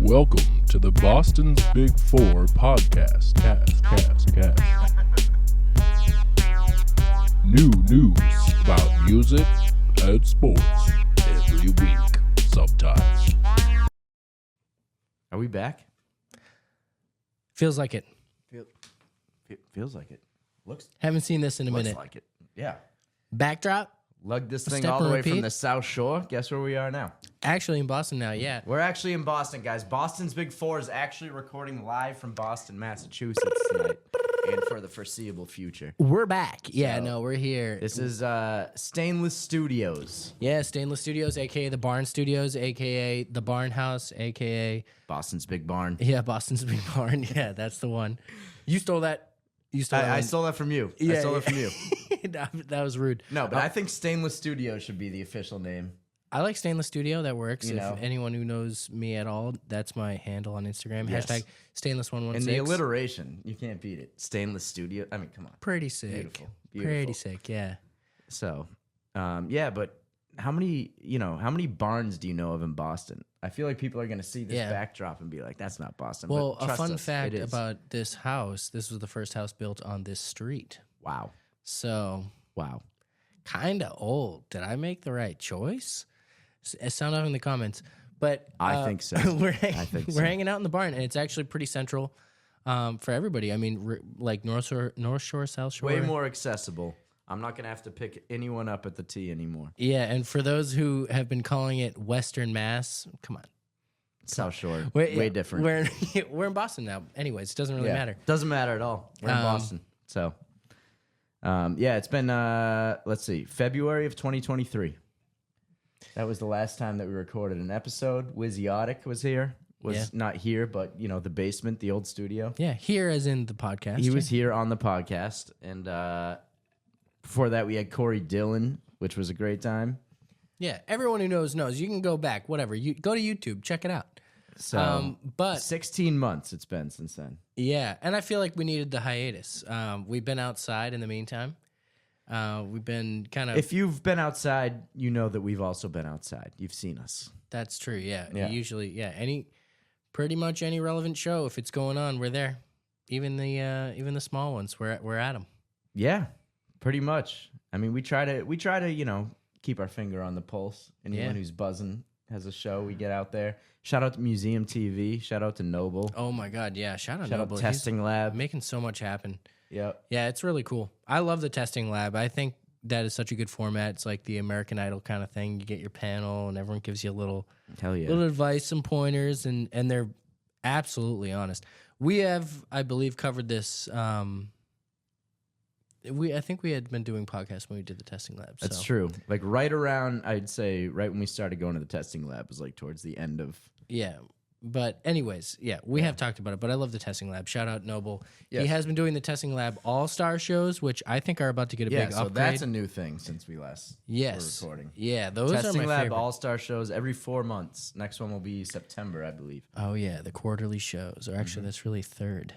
Welcome to the Boston's Big Four podcast. Cast. New news about music and sports every week, sometimes. Are we back? Feels like it. Feels like it. Looks Haven't seen this in a minute. like it. Yeah. Backdrop? Lug this thing Step all the and way from repeat? the South Shore. Guess where we are now? Actually in Boston now, yeah. We're actually in Boston, guys. Boston's Big Four is actually recording live from Boston, Massachusetts tonight, and for the foreseeable future. We're back. Yeah, So, no, we're here. This is Stainless Studios, Yeah, Stainless Studios, aka the Barn Studios, aka the Barn House, aka Boston's Big Barn. yeah, Boston's Big Barn. Yeah, that's the one. You stole that. You stole that. I one. stole that from you. I Yeah, stole yeah. it from you. That was rude. No, but I think Stainless Studios should be the official name. I like Stainless Studio. That works. You know. If anyone who knows me at all, that's my handle on Instagram. Yes. Hashtag Stainless116. And the alliteration, you can't beat it. Stainless Studio. I mean, come on. Pretty sick. Beautiful. Pretty sick, yeah. So, yeah, but how many barns do you know of in Boston? I feel like people are going to see this Yeah. backdrop and be like, that's not Boston. Well, but a trust fun us, fact it is. about this house, this was the first house built on this street. Wow. So, Wow. kind of old. Did I make the right choice? Sound off in the comments. But I think so. we're think we're so. hanging out in the barn, and it's actually pretty central for everybody. I mean, like North Shore, South Shore. Way more accessible. I'm not going to have to pick anyone up at the T anymore. Yeah, and for those who have been calling it Western Mass, come on. South Shore. We're- way yeah, different. We're in Boston now. Anyways, it doesn't really matter. Doesn't matter at all. We're in Boston. So, yeah, it's been, let's see, February of 2023. That was the last time that we recorded an episode. Wiziotic was here. Yeah. Not here, but, the basement, the old studio. Yeah, here as in the podcast. He yeah. was here on the podcast. And before that, we had Corey Dillon, which was a great time. Yeah, everyone who knows. You can go back, whatever. You go to YouTube, check it out. So, But 16 months it's been since then. yeah, and I feel like we needed the hiatus. We've been outside in the meantime. We've been kind of. If you've been outside, you know that we've also been outside. You've seen us. That's true. Yeah. Yeah. Usually, pretty much any relevant show, if it's going on, we're there. Even the small ones, we're at them. Yeah, pretty much. I mean, we try to keep our finger on the pulse. Anyone Yeah. who's buzzing has a show, we get out there. Shout out to Museum TV. Shout out to Noble. Oh my God, yeah! Shout out Shout Noble. out Testing Lab. He's making so much happen. Yep. Yeah, it's really cool. I love the testing lab. I think that is such a good format. It's like the American Idol kind of thing. You get your panel, and everyone gives you a little Hell yeah. advice, some pointers, and they're absolutely honest. We have, I believe, covered this. I think we had been doing podcasts when we did the testing lab. That's so. true. Like right around, I'd say, right when we started going to the testing lab was like towards the end of. Yeah. But anyways, we have talked about it, but I love the testing lab. Shout out Noble. Yes. He has been doing the testing lab all-star shows, which I think are about to get a Yeah, big so upgrade. that's a new thing since we last yes. were recording. Yeah, those are Testing my Lab favorite. All-Star shows every 4 months. Next one will be September, I believe. Oh yeah, the quarterly shows. Or actually, that's really a third.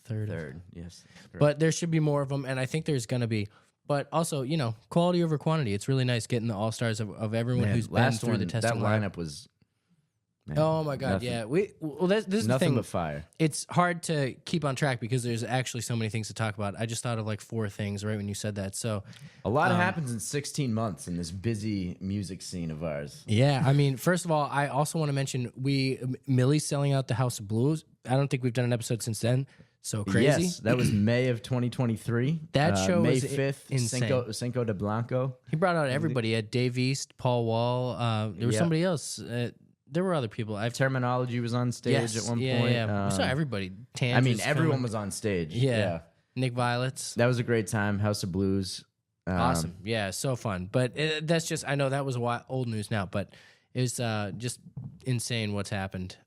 Third, yes. But there should be more of them, and I think there's going to be. But also, quality over quantity. It's really nice getting the all-stars of everyone Man, who's been last through one, the testing that lab. lineup was. Man, Oh my God, nothing- yeah. This is the Nothing thing. but fire. It's hard to keep on track because there's actually so many things to talk about. I just thought of like 4 things right when you said that. So A lot happens in 16 months in this busy music scene of ours. yeah, I mean, first of all, I also want to mention Millie's selling out the House of Blues. I don't think we've done an episode since then. So crazy. Yes, that was May of 2023. That show May was 5th, insane. Cinco de Blanco. He brought out everybody at Dave East, Paul Wall. There was Yeah. somebody else. There were other people. Terminology was on stage Yes, at one yeah, point. yeah. We saw everybody. Tans I mean, was everyone filming. was on stage. Yeah. Nick Violets. That was a great time. House of Blues. Awesome. Yeah, so fun. But that's just, I know that was old news now, but it was just insane what's happened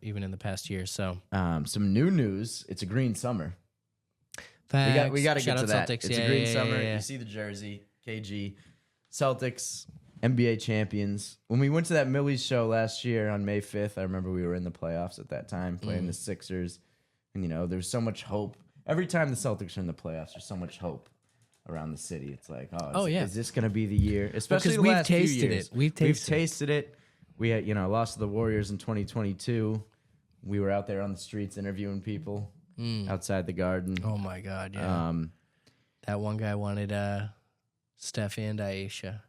even in the past year. So Some new news. It's a green summer. facts. We got to Shout get to out that. Celtics. It's Yeah, a green yeah, summer. yeah, yeah. You see the jersey, KG, Celtics, NBA champions. When we went to that Millie's show last year on May 5th, I remember we were in the playoffs at that time playing the Sixers. And, there's so much hope. Every time the Celtics are in the playoffs, there's so much hope around the city. It's like, is this going to be the year? Especially the we've last few tasted years. it. We've tasted it. We had, lost to the Warriors in 2022. we were out there on the streets interviewing people outside the Garden. Oh my God, yeah. That one guy wanted Steph and Aisha.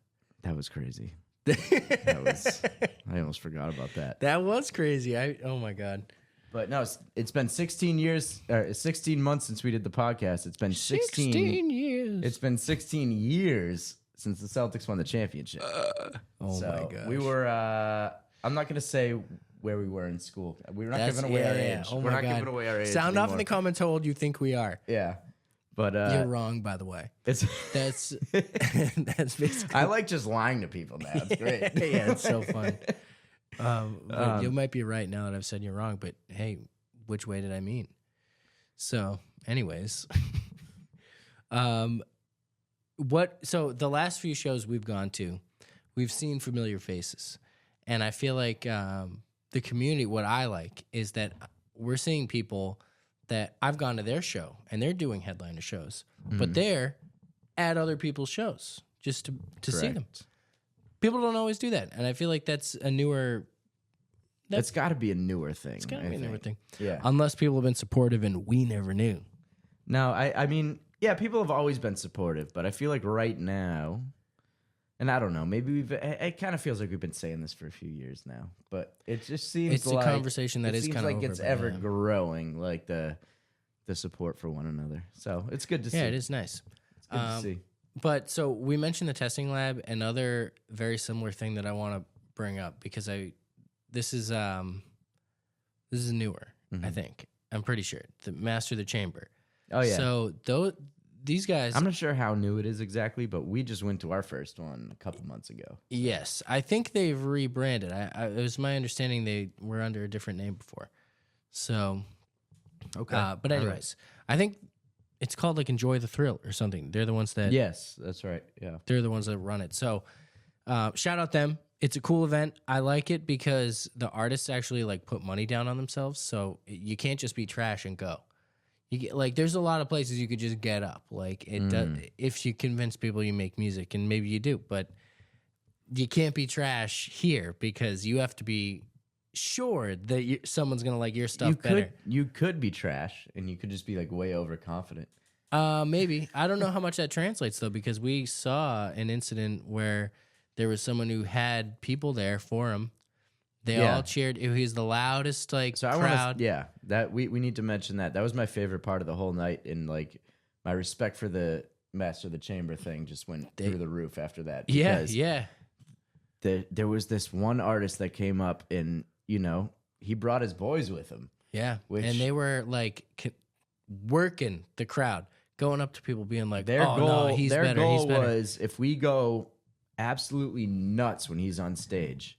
That was crazy. I almost forgot about that. That was crazy. Oh my God. But no, it's been 16 years, 16 months since we did the podcast. It's been 16 years. It's been 16 years since the Celtics won the championship. Oh So my gosh. we were. I'm not going to say where we were in school. We're not giving away our age. Oh we're my not God. giving away our age. Sound off in anymore. the comments how old you think we are. Yeah, but You're wrong, by the way. it's. That's that's basically. I like just lying to people now. It's great. Yeah, it's so fun. But you might be right now that I've said you're wrong, but hey, which way did I mean? So, anyways, so the last few shows we've gone to, we've seen familiar faces, and I feel like the community. What I like is that we're seeing people that I've gone to their show and they're doing headliner shows, but they're at other people's shows just to see them. Correct. People don't always do that, and I feel like that's a newer. That's got to be a newer thing. It's gotta be a newer thing. Yeah. Unless people have been supportive and we never knew. No, I mean, yeah, people have always been supportive, but I feel like right now, and I don't know, maybe it kind of feels like we've been saying this for a few years now, but it just seems It's a like conversation that it is seems kind of like it's ever growing, like the support for one another. So it's good to see. Yeah, it is nice. It's good to see. But so we mentioned the testing lab. Another very similar thing that I want to bring up because this is newer. I think I'm pretty sure the Master of the Chamber. Oh yeah. So these guys. I'm not sure how new it is exactly, but we just went to our first one a couple months ago. Yes, I think they've rebranded. It was my understanding they were under a different name before. So, Okay. but anyways, I think it's called like Enjoy the Thrill or something. They're the ones that Yes, that's right. Yeah. they're the ones that run it. So, shout out them. It's a cool event. I like it because the artists actually like put money down on themselves. So you can't just be trash and go. You get like there's a lot of places you could just get up. Like it does, if you convince people you make music, and maybe you do, but you can't be trash here because you have to be sure that someone's gonna like your stuff better. You could be trash, and you could just be like way overconfident. Maybe. I don't know how much that translates though, because we saw an incident where there was someone who had people there for him. They Yeah. all cheered. He was the loudest like So I crowd. want to, that we need to mention that. That was my favorite part of the whole night, and like my respect for the Master of the Chamber thing just went through the roof after that. Yeah, because yeah. there was this one artist that came up, and he brought his boys with him. Yeah. Which- and they were like working the crowd, going up to people being like, Their oh, goal, no, he's their better. goal He's better. was if we go absolutely nuts when he's on stage,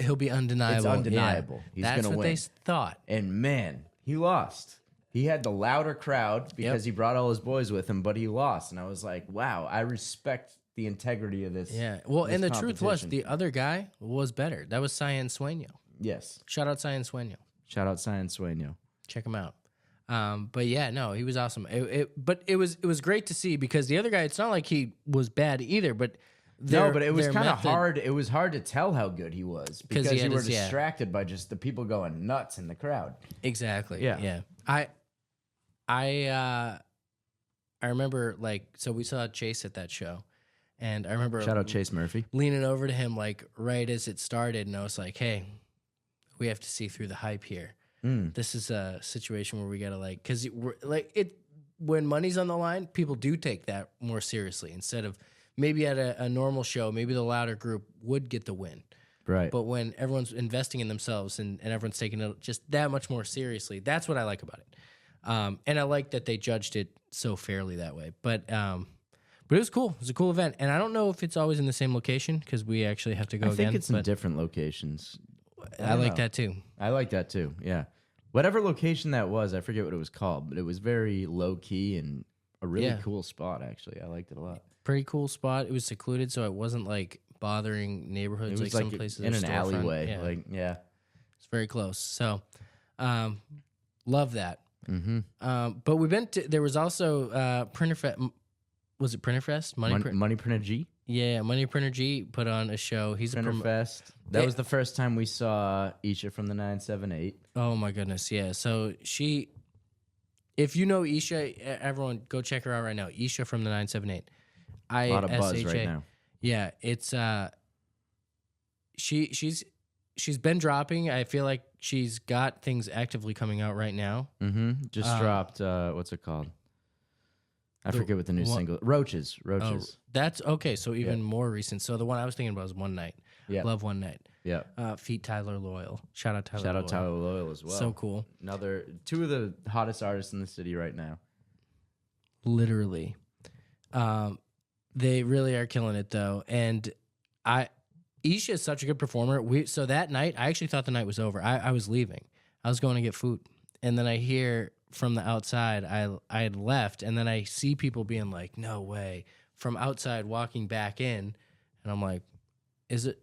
He'll be undeniable. it's undeniable. Yeah. He's That's gonna what win. they thought. And man, he lost. He had the louder crowd because he brought all his boys with him, but he lost. And I was like, wow, I respect the integrity of this. Yeah. Well, this and the truth was competition. the other guy was better. That was Cyan Sueño. Yes. Shout out Cyan Sueño. Shout out Cyan Sueño. Check him out. But yeah, no, he was awesome. But it was great to see because the other guy, it's not like he was bad either, but But it was their kind of method- hard. It was hard to tell how good he was because he had you were his- yeah. distracted by just the people going nuts in the crowd. Exactly. Yeah. Yeah. I remember like so we saw Chase at that show, and I remember Shout out Chase Murphy. leaning over to him like right as it started, and I was like, "Hey, we have to see through the hype here. This is a situation where we gotta like because we're like it when money's on the line, people do take that more seriously instead of maybe at a normal show, maybe the louder group would get the win." Right. But when everyone's investing in themselves and everyone's taking it just that much more seriously, that's what I like about it. And I like that they judged it so fairly that way. But it was cool. It was a cool event. And I don't know if it's always in the same location because we actually have to go I again. think it's in but different locations. I like know. that too. I like that too. Yeah. Whatever location that was, I forget what it was called, but it was very low key and a really Yeah. cool spot, actually. I liked it a lot. Pretty cool spot. It was secluded, so it wasn't like bothering It neighborhoods was like like some places in are an storefront. alleyway. Yeah. It's very close. So, love that. Mm-hmm. But we've been to, there was also Printer Fest. was it Printerfest? Money Printer G. Yeah, Money Printer G put on a show. He's a Printerfest. That was the first time we saw Isha from the 978. Oh my goodness, yeah. So if you know Isha, everyone go check her out right now. Isha from the 978. A lot of buzz right now. Yeah, it's she's been dropping. I feel like she's got things actively coming out right now. Mm-hmm. Just dropped. What's it called? I forget what the new single. Roaches. Oh, that's okay. So even more recent. So the one I was thinking about was One Night. Yeah. Love One Night. Yeah. Feat Tyler Loyal. Shout out Tyler. Shout Loyal. out Tyler Loyal as well. So cool. Another 2 of the hottest artists in the city right now. Literally. They really are killing it though. And Isha is such a good performer. So that night, I actually thought the night was over. I was leaving. I was going to get food. And then I hear from the outside, I had left, and then I see people being like, no way, from outside walking back in. And I'm like, is it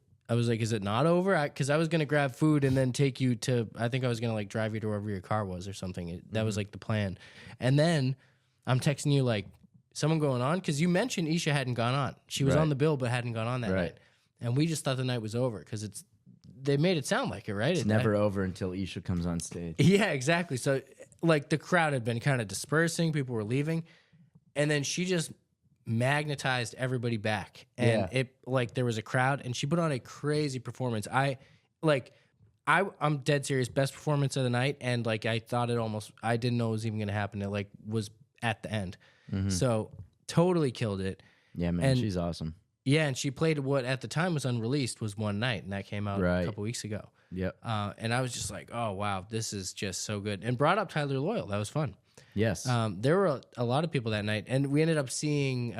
not over? Because I was going to grab food and then take you to, I think I was going to like drive you to wherever your car was or something. That was like the plan. And then I'm texting you like, someone going on? Because you mentioned Isha hadn't gone on. She was on the bill but hadn't gone on that night. And we just thought the night was over because they made it sound like it, right? It's never over until Isha comes on stage. Yeah, exactly. So like the crowd had been kind of dispersing, people were leaving, and then she just magnetized everybody back. And it like there was a crowd, and she put on a crazy performance. I'm dead serious, best performance of the night, and like I didn't know it was even gonna happen. It like was at the end. Mm-hmm. So totally killed it. Yeah, man, she's awesome. Yeah, and she played what at the time was unreleased was One Night, and that came out a couple weeks ago. Yep. And I was just like, oh wow, this is just so good. And brought up Tyler Loyal. That was fun. Yes. There were a lot of people that night, and we ended up seeing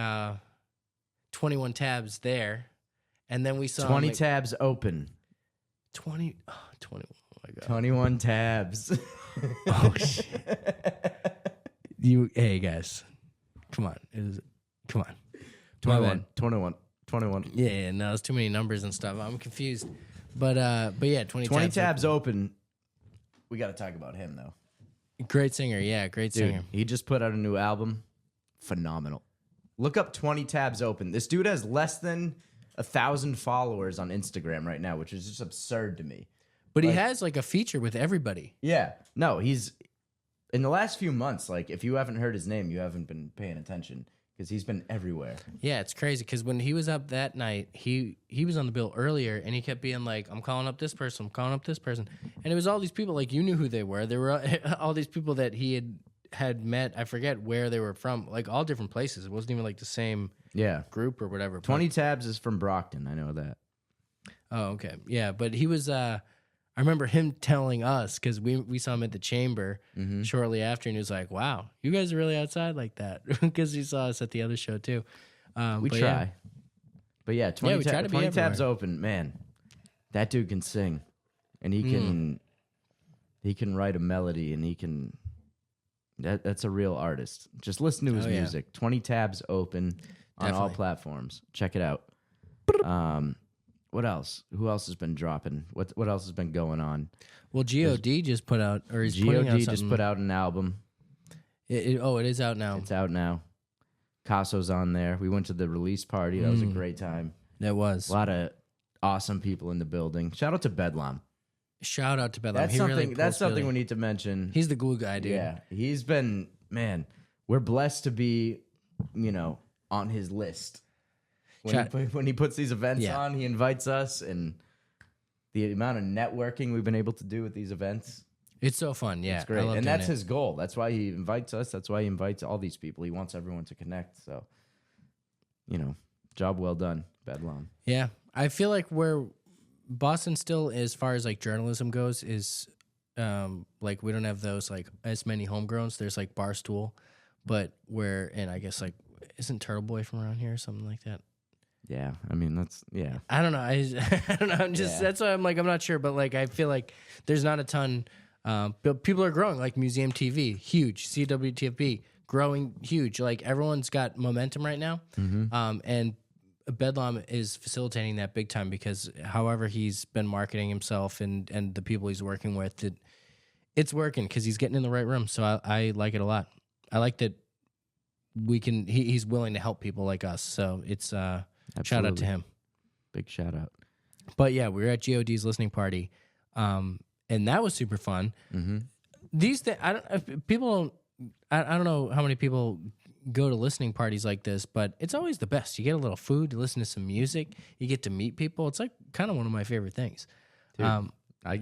21 Tabs there, and then we saw 20 Tabs open. 21. Oh my god. 21 Tabs. Oh shit. Hey guys, come on. Come on. 21. Yeah, no, there's too many numbers and stuff. I'm confused. But yeah, 20 Tabs open. We got to talk about him though. Great singer, yeah, great singer. He just put out a new album. Phenomenal. Look up 20 Tabs open. This dude has less than 1,000 followers on Instagram right now, which is just absurd to me. But he has like a feature with everybody. Yeah. No, he's in the last few months, like if you haven't heard his name, you haven't been paying attention. Because he's been everywhere. Yeah, it's crazy. Because when he was up that night, he was on the bill earlier, and he kept being like, "I'm calling up this person. I'm calling up this person," and it was all these people. Like you knew who they were. There were all these people that he had met. I forget where they were from. Like all different places. It wasn't even like the same group or whatever. 20 Tabs is from Brockton. I know that. Oh, okay. Yeah, but he was. I remember him telling us because we saw him at the Chamber shortly after, and he was like, "Wow, you guys are really outside like that," because he saw us at the other show too. We try, yeah. but yeah, 20 Tabs everywhere. open. Man, that dude can sing, and he can write a melody, and he can. That's a real artist. Just listen to his music. 20 Tabs open on all platforms. Check it out. What else? Who else has been dropping? What else has been going on? Well, God just put out, or he's putting out something. God just put out an album. It is out now. It's out now. Caso's on there. We went to the release party. That was a great time. That was. A lot of awesome people in the building. Shout out to Bedlam. Shout out to Bedlam. That's something we need to mention. He's the glue guy, dude. Yeah, he's been, man, we're blessed to be, on his list. When he puts these events on, he invites us, and the amount of networking we've been able to do with these events. It's so fun, yeah. It's great. And that's his goal. That's why he invites us. That's why he invites all these people. He wants everyone to connect. So, job well done, Bedlam. Yeah. I feel like where Boston still, as far as like journalism goes, is like we don't have those like as many homegrowns. There's like Barstool, but and I guess like isn't Turtle Boy from around here or something like that? Yeah, I mean that's I don't know. I don't know. I'm just that's why I'm like I'm not sure, but like I feel like there's not a ton. But people are growing, like Museum TV, huge. CWTFB growing huge. Like everyone's got momentum right now, and Bedlam is facilitating that big time because however he's been marketing himself and the people he's working with, it's working because he's getting in the right room. So I like it a lot. I like that we can. He's willing to help people like us. So it's shout out Absolutely. to him. Big shout out. But yeah, we were at GOD's listening party, and that was super fun. Mm-hmm. These things, people don't. I don't know how many people go to listening parties like this, but it's always the best. You get a little food, you listen to some music, you get to meet people. It's like kind of one of my favorite things. Dude, I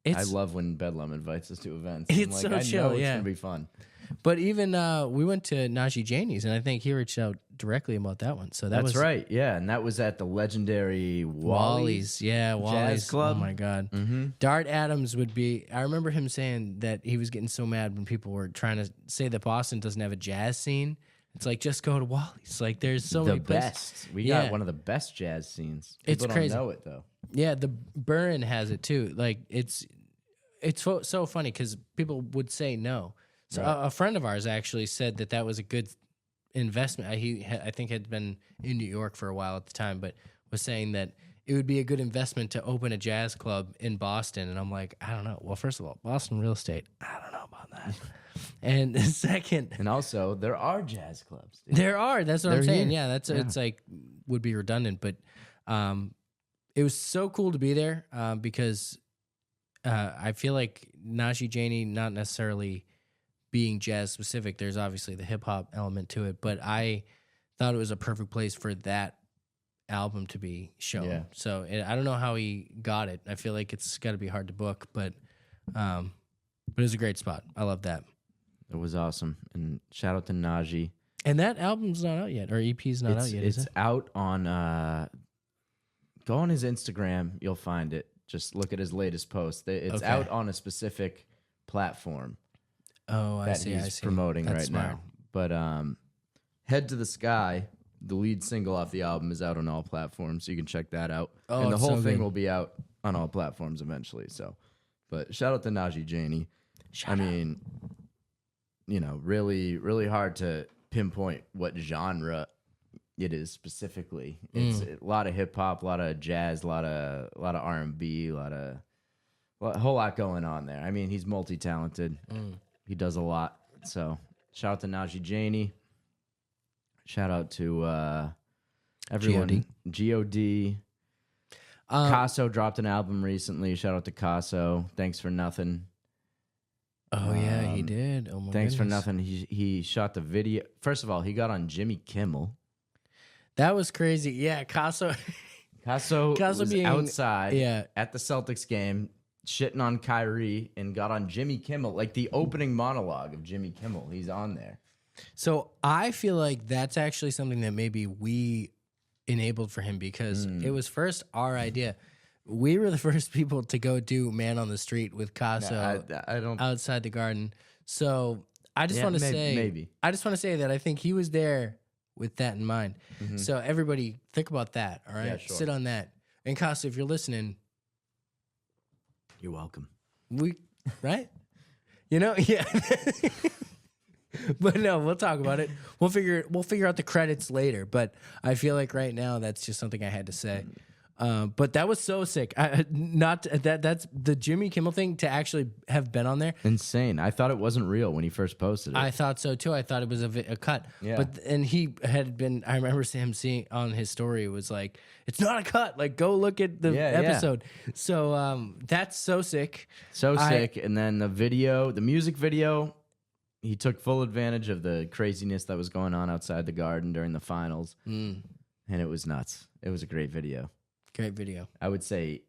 It's love when Bedlam invites us to events. It's so I chill, know it's yeah. gonna be fun. But even we went to Najee Janie's, and I think he reached out directly about that one. So that That's was right. Yeah, and that was at the legendary Wally's. Yeah, Wally's. Club. Oh my God. Mm-hmm. Dart Adams would be. I remember him saying that he was getting so mad when people were trying to say that Boston doesn't have a jazz scene. It's like, just go to Wally's. Like, there's so The many places. best. We Yeah. got one of the best jazz scenes. It's People crazy. don't know it though. Yeah, the Burn has it too. Like, it's so funny because people would say no. So Right. a friend of ours actually said that was a good investment. I think had been in New York for a while at the time, but was saying that it would be a good investment to open a jazz club in Boston. And I'm like, I don't know. Well, first of all, Boston real estate, I don't know about that. And second, And also, there are jazz clubs. Dude. there are. That's what I'm They're saying. here. Yeah, that's Yeah. it's like would be redundant, but it was so cool to be there because I feel like Najee Janie, not necessarily being jazz specific, there's obviously the hip hop element to it, but I thought it was a perfect place for that album to be shown. Yeah. So I don't know how he got it. I feel like it's got to be hard to book, but it was a great spot. I love that. It was awesome. And shout out to Najee. And that album's not out yet, or EP's not out yet, is It's it? out on. Go on his Instagram. You'll find it. Just look at his latest post. It's Okay. out on a specific platform Oh, I that see. he's I see. promoting That's right smart. now. But Head to the Sky, the lead single off the album, is out on all platforms, so you can check that out. Oh, and the it's whole so thing good. will be out on all platforms eventually. So, but shout out to Najee Janie. I mean, you know, really, really hard to pinpoint what genre it is specifically. It's a lot of hip hop, a lot of jazz, a lot of R&B, a whole lot going on there. I mean, he's multi-talented. He does a lot. So shout out to Najee Janie. Shout out to everyone. God. Casso dropped an album recently. Shout out to Casso. Thanks for nothing. Oh yeah, he did. Oh my Thanks for goodness. nothing. He shot the video. First of all, he got on Jimmy Kimmel. That was crazy. Yeah, Casso. Casso was being- outside yeah. at the Celtics game, shitting on Kyrie, and got on Jimmy Kimmel. Like the opening monologue of Jimmy Kimmel. He's on there. So I feel like that's actually something that maybe we enabled for him because it was first our idea. We were the first people to go do Man on the Street with Casso I don't. outside the Garden. So I just want to say, maybe. I just want to say that I think he was there with that in mind. So everybody think about that. All right, Yeah, sure. sit on that. And Casso, if you're listening, You're welcome. we right? You know, yeah. But no, we'll talk about it. We'll figure out the credits later. But I feel like right now that's just something I had to say. But that was so sick. That's the Jimmy Kimmel thing to actually have been on there. Insane. I thought it wasn't real when he first posted it. I thought so too. I thought it was a cut. Yeah. But and he had been. I remember him seeing on his story. It was like, it's not a cut. Like, go look at the Yeah, yeah. episode. So that's so sick. So sick. And then the music video, he took full advantage of the craziness that was going on outside the Garden during the finals. And it was nuts. It was a great video. Great video. I would say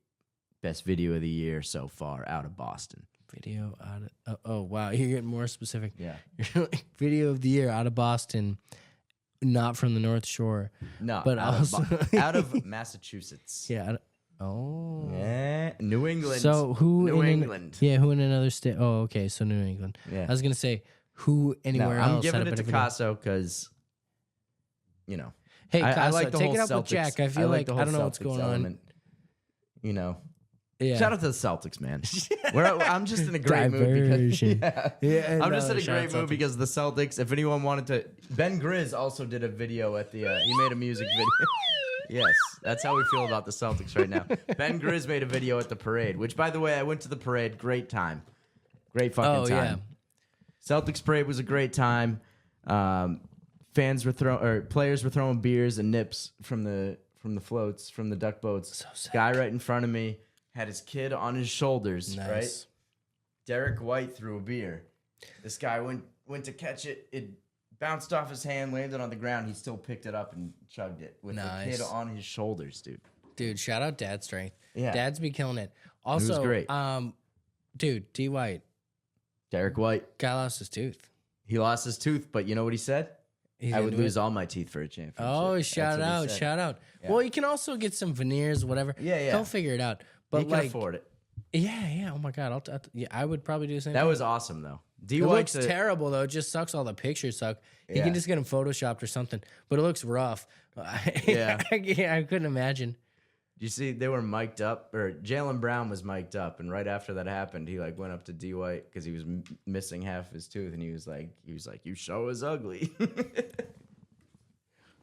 best video of the year so far out of Boston. Video out of oh wow, you're getting more specific. Yeah. You're like, video of the year out of Boston, not from the North Shore. No, But out, also- out of Massachusetts. Yeah. Oh. Yeah. New England. So who New in England. yeah, who in another state? Oh, okay. So New England. Yeah. I was gonna say who No, anywhere I'm else. giving had a it to better video. Casso because, you know, Hey, I Casa, like the take whole it up Celtics. with Jack. I feel like the I whole don't know what's Celtics going element. You know, on. Yeah. shout out to the Celtics, man. I'm just in a great mood Diversion. because Yeah, I'm just no, in a shout out great mood Celtics. because the Celtics. If anyone wanted to, Ben Grizz also did a video at the. He made a music video. Yes, that's how we feel about the Celtics right now. Ben Grizz made a video at the parade, which, by the way, I went to the parade. Great time, great fucking Oh, yeah. time. Celtics parade was a great time. players were throwing beers and nips from the floats, from the duck boats. So sick. Guy right in front of me had his kid on his shoulders, Nice. right? Derek White threw a beer. This guy went to catch it. It bounced off his hand, landed on the ground. He still picked it up and chugged it with the Nice. kid on his shoulders, dude. Dude, shout out Dad Strength. Yeah. Dad's be killing it. Also, great. Dude, D White, Derek White, guy lost his tooth. he lost his tooth, but you know what he said? He's I would into lose it. all my teeth for a championship. Oh, That's shout what he out, said. shout out. Yeah. Well, you can also get some veneers, whatever. Yeah. He'll figure it out. But He can like, afford it. yeah. Oh my God, yeah, I would probably do the same. That thing. was awesome, though. D It White's looks terrible though. It just sucks. All the pictures suck. You Yeah. can just get them photoshopped or something, but it looks rough. Yeah. I couldn't imagine. You see, they were mic'd up, or Jaylen Brown was mic'd up, and right after that happened, he like went up to D White because he was missing half his tooth, and he was like, "You show is ugly."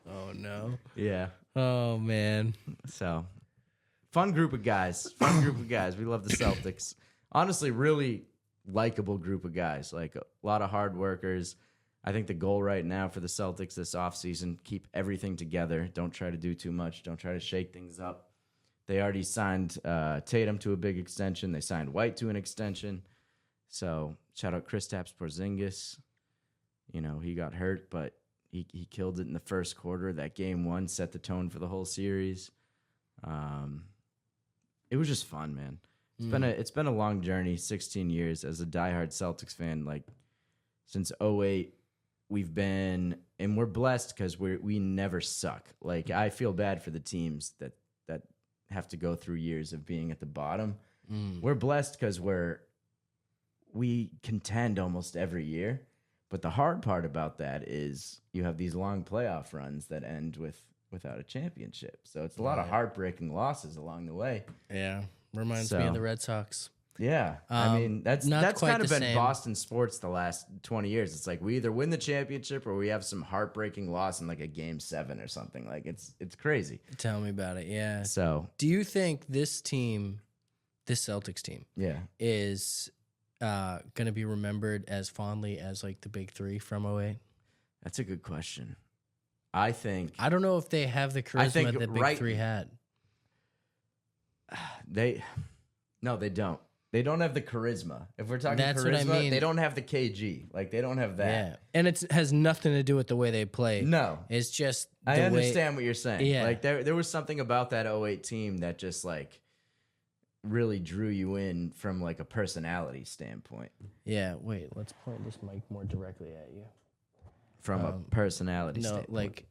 Oh no. Yeah. Oh man. So, fun group of guys. Fun group of guys. We love the Celtics. Honestly, really likable group of guys. Like a lot of hard workers. I think the goal right now for the Celtics this offseason, keep everything together. Don't try to do too much. Don't try to shake things up. They already signed Tatum to a big extension. They signed White to an extension. So shout out Kristaps Porzingis. You know, he got hurt, but he killed it in the first quarter. That game one set the tone for the whole series. It was just fun, man. It's been a long journey, 16 years as a diehard Celtics fan. Like since 2008, we're blessed because we never suck. Like I feel bad for the teams that have to go through years of being at the bottom. We're blessed because we contend almost every year. But the hard part about that is you have these long playoff runs that end without a championship. So it's a lot of heartbreaking losses along the way. Yeah. Reminds me So- of the Red Sox. Yeah, I mean that's not quite kind of the been same. Boston sports the last 20 years. It's like we either win the championship or we have some heartbreaking loss in like a game 7 or something. Like it's crazy. Tell me about it. Yeah. So Do you think this Celtics team, yeah, is going to be remembered as fondly as like the big three from 08? that's a good question. I think I don't know if they have the charisma think that big right- three had. they don't. They don't have the charisma. If we're talking That's what I charisma, mean. they don't have the KG. Like they don't have that. Yeah. And it has nothing to do with the way they play. No. It's just the I way- understand what you're saying. Yeah. Like there was something about that 08 team that just like really drew you in from like a personality standpoint. Yeah, wait, let's point this mic more directly at you. From a personality No, standpoint.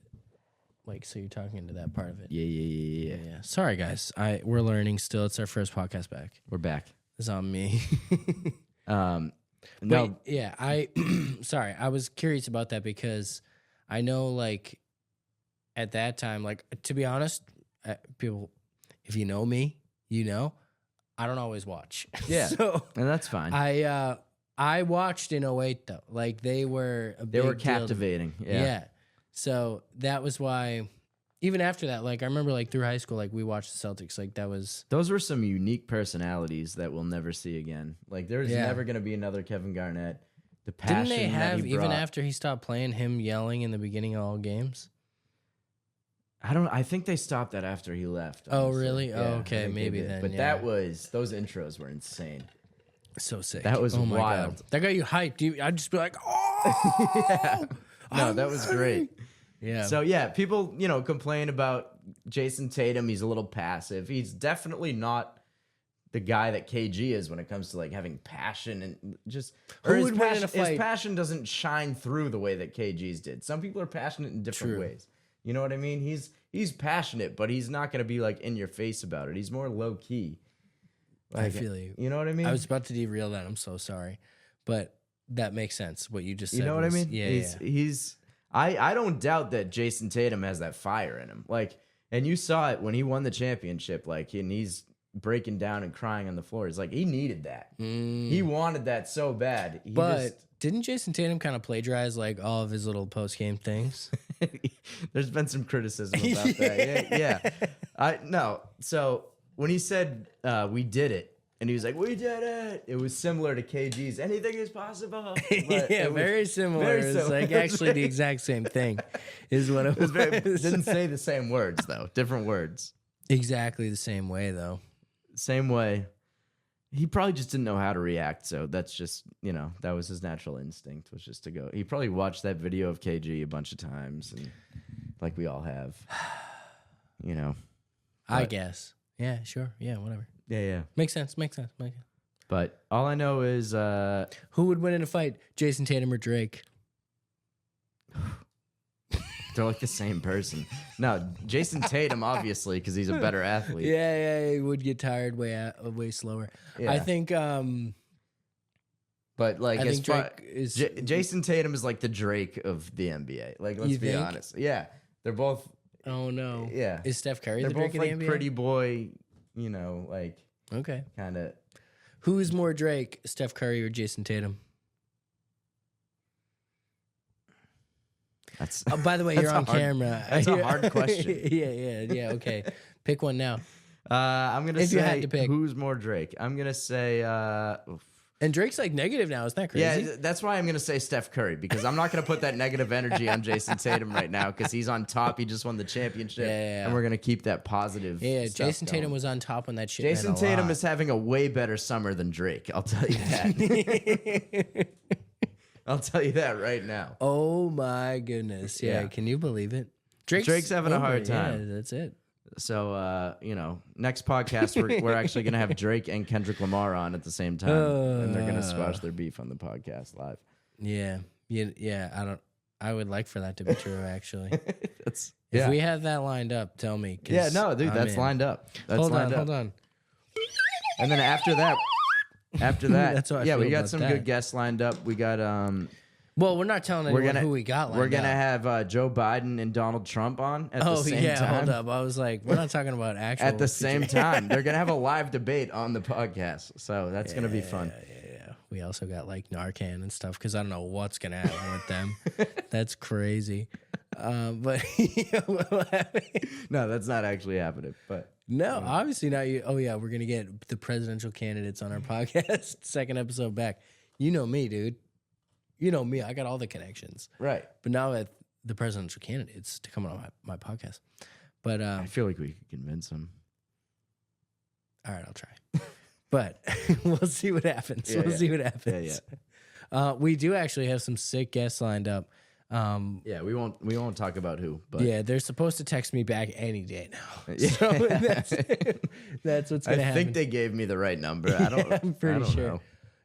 like so you're talking into that part of it. Yeah. Yeah. Sorry guys. We're learning still. It's our first podcast back. We're back. It's on me. No, Wait, yeah, sorry, I was curious about that because I know, like, at that time, like, to be honest, people, if you know me, you know, I don't always watch. Yeah. So and that's fine. I watched in 08 though. Like they were a they were big deal to- captivating. Yeah. So that was why even after that, like I remember like through high school, like we watched the Celtics. Like that was Those were some unique personalities that we'll never see again. Like there's Yeah. never going to be another Kevin Garnett. The passion didn't they that have he even brought- after he stopped playing him yelling in the beginning of all games? I think they stopped that after he left. Oh, honestly. really? Oh, I okay, think they maybe did. then, But yeah. those intros were insane. So sick. That was oh my wild. God. That got you hyped. I'd just be like, oh, Yeah. No, I'm that was ready. great. Yeah. So yeah, people, complain about Jason Tatum. He's a little passive. He's definitely not the guy that KG is when it comes to like having passion and just Who his would win in a passion, his fight? passion doesn't shine through the way that KG's did. Some people are passionate in different True. ways. You know what I mean? He's passionate, but he's not going to be like in your face about it. He's more low key. I feel you. You know what I mean? I was about to derail that. I'm so sorry. But that makes sense. What you just said. You know what I was- mean? Yeah. I don't doubt that Jason Tatum has that fire in him. Like, and you saw it when he won the championship. Like, and he's breaking down and crying on the floor. It's like he needed that. He wanted that so bad. But didn't Jason Tatum kind of plagiarize like all of his little post game things? There's been some criticism about that. Yeah. No. So when he said we did it, And he was like, "We did it!" It was similar to KG's "Anything is possible." But Yeah, it was very similar. very It's similar. like actually the exact same thing, is what it was. Didn't say the same words though. Different words. Exactly the same way though. Same way. He probably just didn't know how to react. So that's just, that was his natural instinct, was just to go. He probably watched that video of KG a bunch of times, and like we all have. I But- guess. Yeah, sure. Yeah, whatever. Yeah. Makes sense. Makes sense. Makes sense. But all I know is Who would win in a fight, Jason Tatum or Drake? they're like the same person. No, Jason Tatum, obviously, because he's a better athlete. Yeah, he would get tired way slower. Yeah. I think But like, I as think far, Drake is Jason Tatum is like the Drake of the NBA. Like, let's You be think? honest. Yeah, they're both. Oh no. Yeah, Is Steph Curry they're the both Drake like of the NBA? pretty boy. Like Okay. kind of. Who is more Drake, Steph Curry or Jason Tatum? That's Oh, by the way, That's you're a on hard- camera. that's a hard question. Yeah. Okay. Pick one now. I'm gonna If say you had to pick. who's more Drake. I'm gonna say. And Drake's like negative now. Isn't that crazy? Yeah, that's why I'm gonna say Steph Curry, because I'm not gonna put that negative energy on Jason Tatum right now, because he's on top. He just won the championship, Yeah. and we're gonna keep that positive. Yeah, stuff Jason Tatum going. was on top when that shit. Jason meant a Tatum lot. is having a way better summer than Drake. I'll tell you that. I'll tell you that right now. Oh my goodness! Yeah, Yeah. can you believe it? Drake's having a over, hard time. Yeah, that's it. So, next podcast we're actually gonna have Drake and Kendrick Lamar on at the same time, and they're gonna squash their beef on the podcast live. Yeah. I would like for that to be true. Actually, That's if we have that lined up, tell me. 'Cause yeah, no, dude, I'm that's in. lined up. That's Hold lined on, up. hold on. And then after that, That's how I yeah, feel we got about some that. good guests lined up. We got Well, we're not telling we're anyone gonna who we got. we're lined gonna up. have Joe Biden and Donald Trump on at the Oh same yeah, time. hold up. I was like, we're not talking about actual. At the same time, they're gonna have a live debate on the podcast, so that's gonna be fun. Yeah. We also got like Narcan and stuff because I don't know what's gonna happen with them. That's crazy. But No, that's not actually happening. But no, obviously not. You. Oh yeah, we're gonna get the presidential candidates on our podcast. Second episode back. You know me, dude. You know me. I got all the connections. right, But now with the presidential candidates to come on my podcast. But I feel like we could convince them. all right, I'll try. But we'll see what happens. Yeah, we'll yeah. see what happens. We do actually have some sick guests lined up. Yeah, we won't talk about who, but Yeah, they're supposed to text me back any day now. Yeah. So that's what's I gonna happen. think they gave me the right number. I don't. I'm pretty I don't sure. know.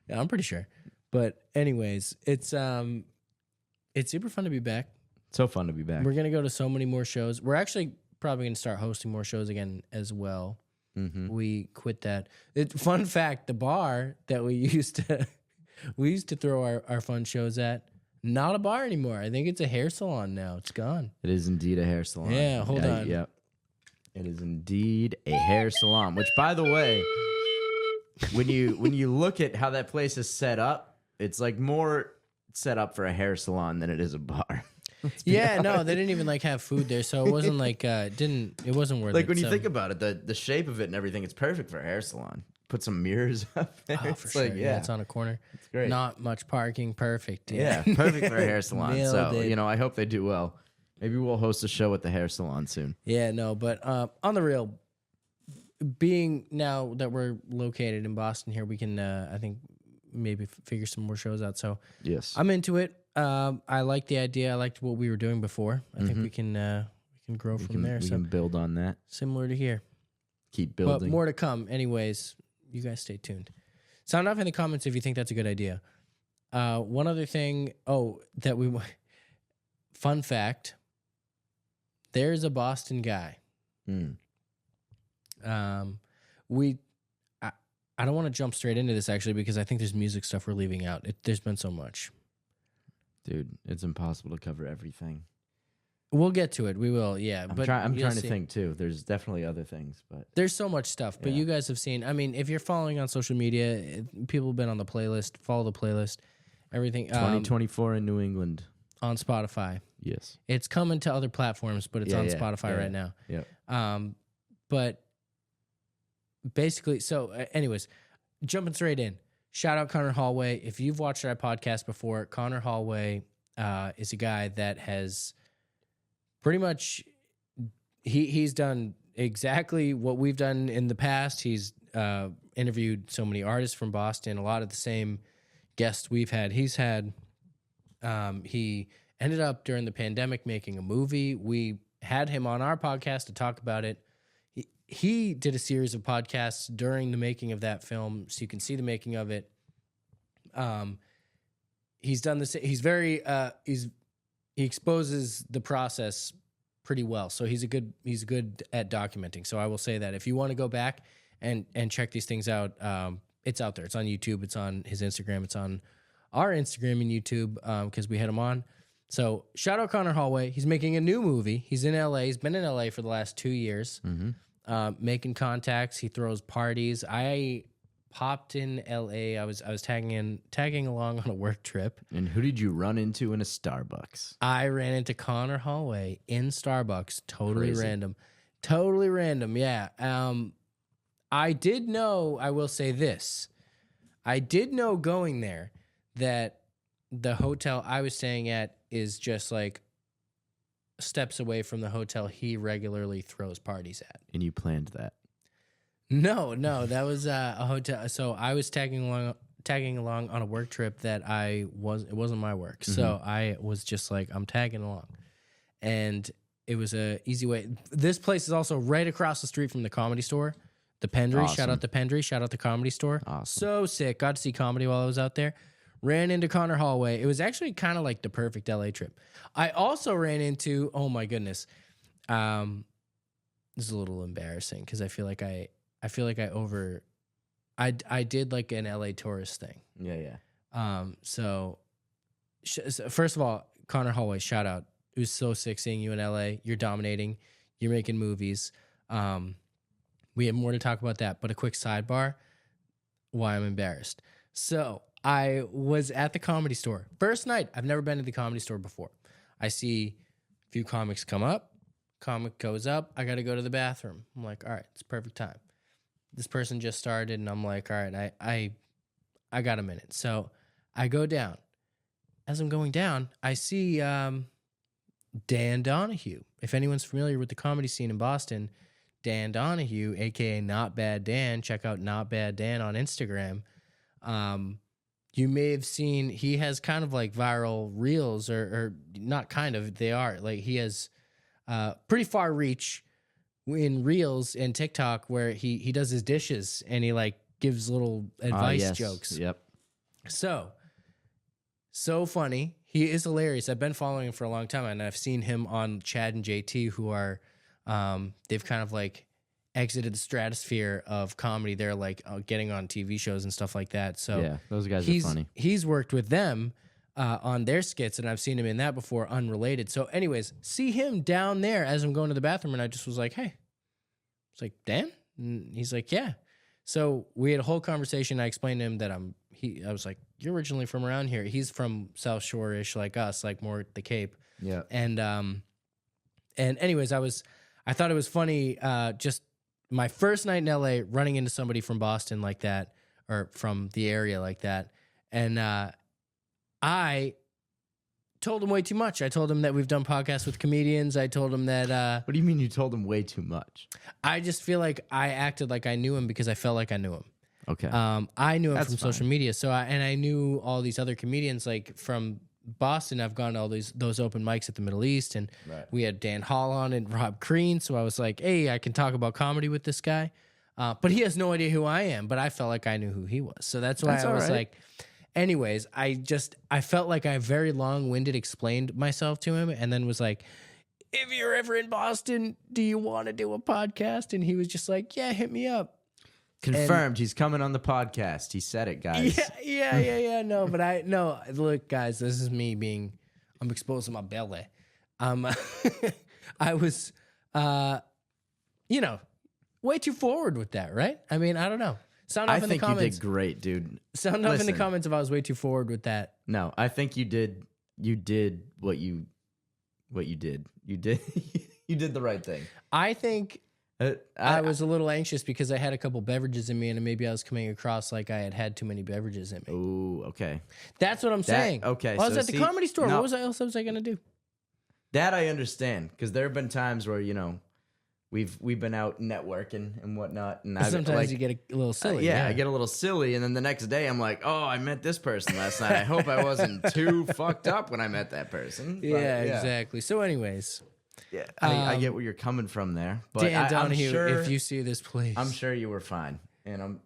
Yeah, I'm pretty sure. But anyways, it's super fun to be back. So fun to be back. We're gonna go to so many more shows. We're actually probably gonna start hosting more shows again as well. Mm-hmm. We quit that. Fun fact: the bar that we used to throw our fun shows at, not a bar anymore. I think it's a hair salon now. It's gone. It is indeed a hair salon. Yeah, hold on. Yep. It is indeed a hair salon. Which, by the way, when you look at how that place is set up, it's like more set up for a hair salon than it is a bar. Yeah, no, they didn't even like have food there, so it wasn't like it wasn't worth it. Like when you So- think about it, the shape of it and everything, it's perfect for a hair salon. Put some mirrors up there. Oh, It's for sure. like, Yeah, it's on a corner. it's great. Not much parking. Perfect. Yeah, perfect for a hair salon. Nailed So, it. I hope they do well. Maybe we'll host a show at the hair salon soon. Yeah, no, but on the real, being now that we're located in Boston here, we can I think maybe figure some more shows out. So Yes. I'm into it. I like the idea. I liked what we were doing before. I think we can grow from there. We So can build on that. similar to here, Keep but building. more to come. Anyways, you guys stay tuned. Sound off in the comments if you think that's a good idea. One other thing. That we. Fun fact. There's a Boston guy. Mm. I don't want to jump straight into this actually because I think there's music stuff we're leaving out. There's been so much. Dude, it's impossible to cover everything. We'll get to it. We will. Yeah, I'm but trying you'll to see. think too. There's definitely other things, but There's so much stuff, but Yeah. you guys have seen. I mean, if you're following on social media, people have been on the playlist. Follow the playlist. Everything 2024 in New England. on Spotify. Yes. It's coming to other platforms, but it's Yeah, on yeah, Spotify yeah, right now. Yep. But basically, so anyways, jumping straight in. Shout out Connor Hallway. If you've watched our podcast before, Connor Hallway is a guy that has pretty much he's done exactly what we've done in the past. He's interviewed so many artists from Boston, a lot of the same guests we've had. He's had he ended up during the pandemic making a movie. We had him on our podcast to talk about it. He did a series of podcasts during the making of that film, so you can see the making of it. He's done this. He's very he exposes the process pretty well. So he's good at documenting. So I will say that if you want to go back and check these things out, it's out there. It's on YouTube. It's on his Instagram. It's on our Instagram and YouTube because we had him on. So shout out Connor Hallway. He's making a new movie. He's in LA. He's been in LA for the last 2 years. Making contacts. He throws parties. I popped in LA. I was tagging along on a work trip. And who did you run into in a Starbucks? I ran into Connor Hallway in Starbucks. Totally Crazy. random. Totally random. Yeah. I did know, I will say this. I did know going there that the hotel I was staying at is just like steps away from the hotel he regularly throws parties at. And you planned that. No, that was a hotel. So I was tagging along on a work trip that it wasn't my work. So I was just like, I'm tagging along. And it was a easy way. This place is also right across the street from the Comedy Store. The Pendry, Awesome. shout out the Pendry, shout out the Comedy Store. Awesome. So sick. Got to see comedy while I was out there. Ran into Connor Hallway. It was actually kind of like the perfect LA trip. I also ran into, oh my goodness. This is a little embarrassing because I feel like I did like an LA tourist thing. Yeah. So first of all, Connor Hallway, shout out. It was so sick seeing you in LA. You're dominating. You're making movies. We have more to talk about that, but a quick sidebar, why I'm embarrassed. So I was at the Comedy Store. First night, I've never been to the Comedy Store before. I see a few comics come up. Comic goes up. I got to go to the bathroom. I'm like, all right, it's perfect time. This person just started, and I'm like, all right, I got a minute. So I go down. As I'm going down, I see Dan Donahue. If anyone's familiar with the comedy scene in Boston, Dan Donahue, a.k.a. Not Bad Dan. Check out Not Bad Dan on Instagram. You may have seen, he has kind of like viral reels, or not kind of, they are. Like he has pretty far reach in reels and TikTok where he does his dishes and he like gives little advice jokes. Yep. So funny. He is hilarious. I've been following him for a long time, and I've seen him on Chad and JT, who are, they've kind of like exited the stratosphere of comedy. They're like getting on TV shows and stuff like that. So yeah, those guys are funny. He's worked with them on their skits, and I've seen him in that before, unrelated. So anyways, see him down there as I'm going to the bathroom, and I just was like, hey. It's like, Dan? And he's like, yeah. So we had a whole conversation. I explained to him that I was like, you're originally from around here. He's from South Shore-ish like us, like more the Cape. Yeah. And anyways, I thought it was funny, just my first night in LA running into somebody from Boston like that, or from the area like that. And I told him way too much. I told him that we've done podcasts with comedians. I told him that What do you mean you told him way too much? I just feel like I acted like I knew him because I felt like I knew him. Okay. I knew him That's from social media. So I knew all these other comedians like from Boston. I've gone to all those open mics at the Middle East, and we had Dan Hall on and Rob Crean. So I was like, hey, I can talk about comedy with this guy. But he has no idea who I am, but I felt like I knew who he was. So that's why I was like, anyways, I felt like I very long-winded explained myself to him, and then was like, if you're ever in Boston, do you want to do a podcast? And he was just like, yeah, hit me up. Confirmed. He's coming on the podcast. He said it, guys. Yeah. No, but look, guys, this is me I'm exposing my belly. I was, way too forward with that, right? I mean, I don't know. Sound off I in think the comments. you did great, dude. Sound off in the Listen. comments if I was way too forward with that. No, I think you did what you did. You did you did the right thing. I think I was a little anxious because I had a couple beverages in me, and maybe I was coming across like I had too many beverages in me. Ooh, okay. That's what I'm saying. Okay, I was so at the see- comedy store. no. What else was I gonna do? That I understand, because there have been times where we've been out networking and whatnot, and Sometimes you get a little silly. yeah, I get a little silly, and then the next day I'm like, oh, I met this person last night. I hope I wasn't too fucked up when I met that person. But, yeah, exactly. So, anyways, Yeah, I get where you're coming from there, but Dan I'm Donahue, sure, if you see this, please. I'm sure you were fine, and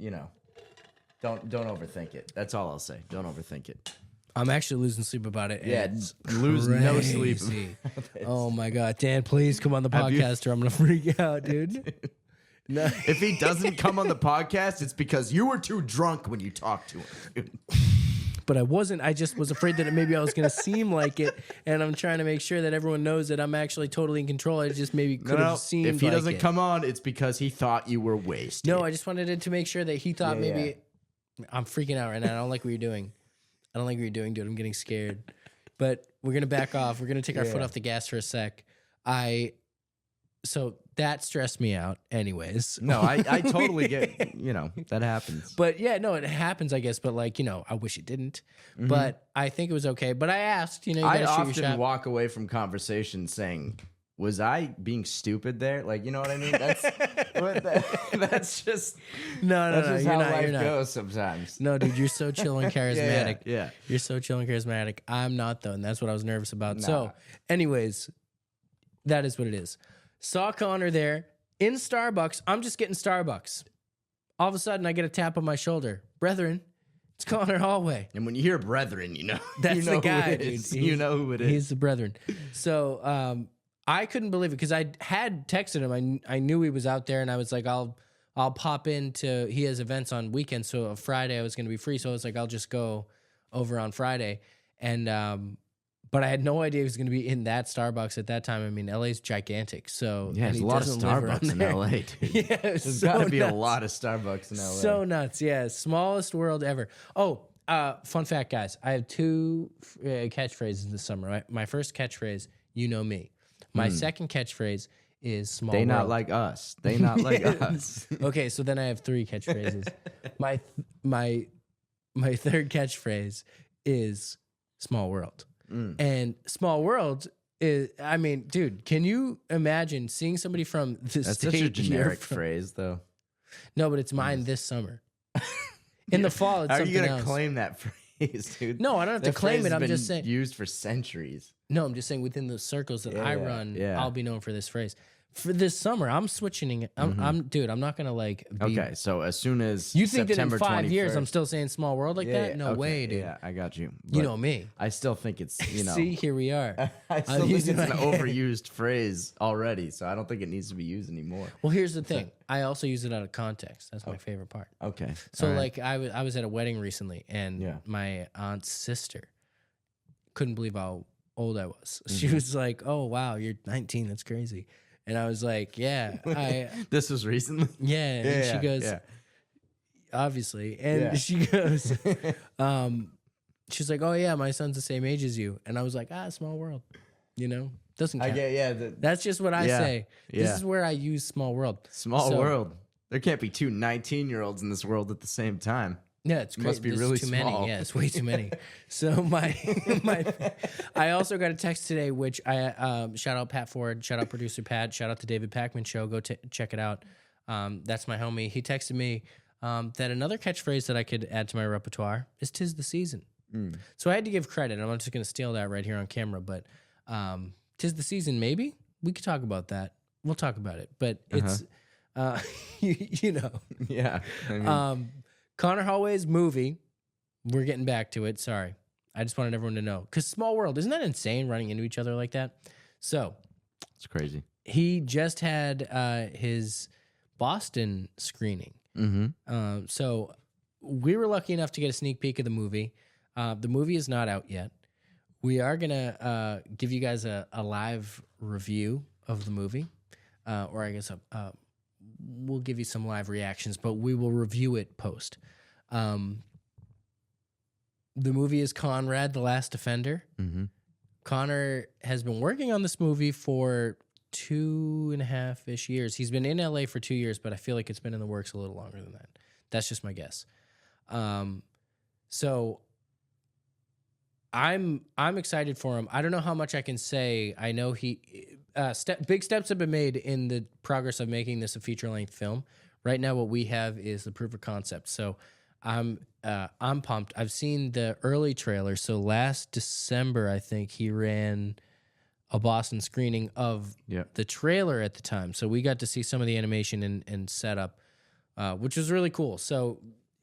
don't overthink it. That's all I'll say. Don't overthink it. I'm actually losing sleep about it. and Yeah, it's lose no sleep. crazy. Oh my god, Dan, please come on the Have you- podcast, or I'm gonna freak out, dude. No. If he doesn't come on the podcast, it's because you were too drunk when you talked to him. dude. But I wasn't. I just was afraid that maybe I was going to seem like it, and I'm trying to make sure that everyone knows that I'm actually totally in control. I just maybe could have seemed if he like doesn't it. come on, it's because he thought you were wasted. No, I just wanted it to make sure that he thought Yeah, maybe I'm freaking out right now. I don't like what you're doing. I don't like what you're doing, dude. I'm getting scared. But we're gonna back off. We're gonna take our foot off the gas for a sec. So that stressed me out, anyways. No, I totally get, that happens. But yeah, no, it happens, I guess. But like, I wish it didn't. But I think it was okay. But I asked, you I gotta shoot your often shot. walk away from conversations saying, was I being stupid there? Like, you know what I mean? That's just No, that's just how you're not. life You're not. goes sometimes. No, dude, you're so chill and charismatic. Yeah. You're so chill and charismatic. I'm not, though, and that's what I was nervous about. Nah. So, anyways, that is what it is. Saw Connor there in Starbucks. I'm just getting Starbucks. All of a sudden, I get a tap on my shoulder. Brethren, it's Connor Hallway. And when you hear brethren, That's you know the who guy, it dude. is. You know who it is. He's the brethren. So, I couldn't believe it because I had texted him. I knew he was out there, and I was like, I'll pop into. He has events on weekends, so a Friday I was going to be free. So I was like, I'll just go over on Friday, and but I had no idea he was going to be in that Starbucks at that time. I mean, LA's gigantic, so Yeah, and there's he a lot of doesn't live around Starbucks in there. LA, dude. Yeah, There's got to be a lot of Starbucks in LA. So nuts, yeah. Smallest world ever. Oh, fun fact, guys. I have two catchphrases this summer. Right? My first catchphrase, you know me. My second catchphrase is small They world. not like us. They not like us. Okay, so then I have three catchphrases. my third catchphrase is small world. And small world is, I mean, dude, can you imagine seeing somebody from the That's state such a you're generic from? phrase, though. No, but it's mine this summer. In the fall, it's How are something you gonna else. claim that phrase, dude? No, I don't have to That claim phrase it. has I'm been just saying. used for centuries. No, I'm just saying within the circles that I Yeah, run, yeah. I'll be known for this phrase. For this summer, I'm switching it. Dude, I'm not gonna like be. Okay, so as soon as You think September that in 5 years 21st I'm still saying small world like that? No okay, way, dude. Yeah, I got you. You But know me. I still think it's See, here we are. I still I'm think using it's an my- overused phrase already, so I don't think it needs to be used anymore. Well, here's the thing. I also use it out of context. That's my favorite part. Okay, So, all right. like, I was at a wedding recently, and Yeah. my aunt's sister couldn't believe how old I was. She Mm-hmm. was like, "Oh wow, you're 19. That's crazy." And I was like, "Yeah, this was recently. yeah." And she goes, yeah. "Obviously," and Yeah. she goes, "She's like, oh yeah, my son's the same age as you," and I was like, small world, doesn't I count. get That's just what I Yeah. say. This Yeah. is where I use small world. small So- world. There can't be two 19-year-olds in this world at the same time. Yeah, it's Must be There's really too small. many. Yeah, it's way too many. So my I also got a text today, which I shout out Pat Ford, shout out producer Pat, shout out to David Packman Show. Go check it out. That's my homie. He texted me that another catchphrase that I could add to my repertoire is "'Tis the season." So I had to give credit. I'm not just going to steal that right here on camera, but "'Tis the season." Maybe we could talk about that. We'll talk about it, but it's you know. Yeah, I mean, Connor Hallway's movie, we're getting back to it. Sorry. I just wanted everyone to know. Because small world, isn't that insane running into each other like that? So it's crazy. he just had his Boston screening. Mm-hmm. So we were lucky enough to get a sneak peek of the movie. The movie is not out yet. We are going to give you guys a live review of the movie. Or I guess we'll give you some live reactions, but we will review it post. The movie is Conrad, the Last Defender. Mm-hmm. Connor has been working on this movie for 2.5-ish years. He's been in LA for 2 years, but I feel like it's been in the works a little longer than that. That's just my guess. So I'm excited for him. I don't know how much I can say. I know big steps have been made in the progress of making this a feature-length film. Right now, what we have is the proof of concept. So I'm pumped. I've seen the early trailer. So last December, I think he ran a Boston screening of the trailer at the time. So we got to see some of the animation and setup, which was really cool. So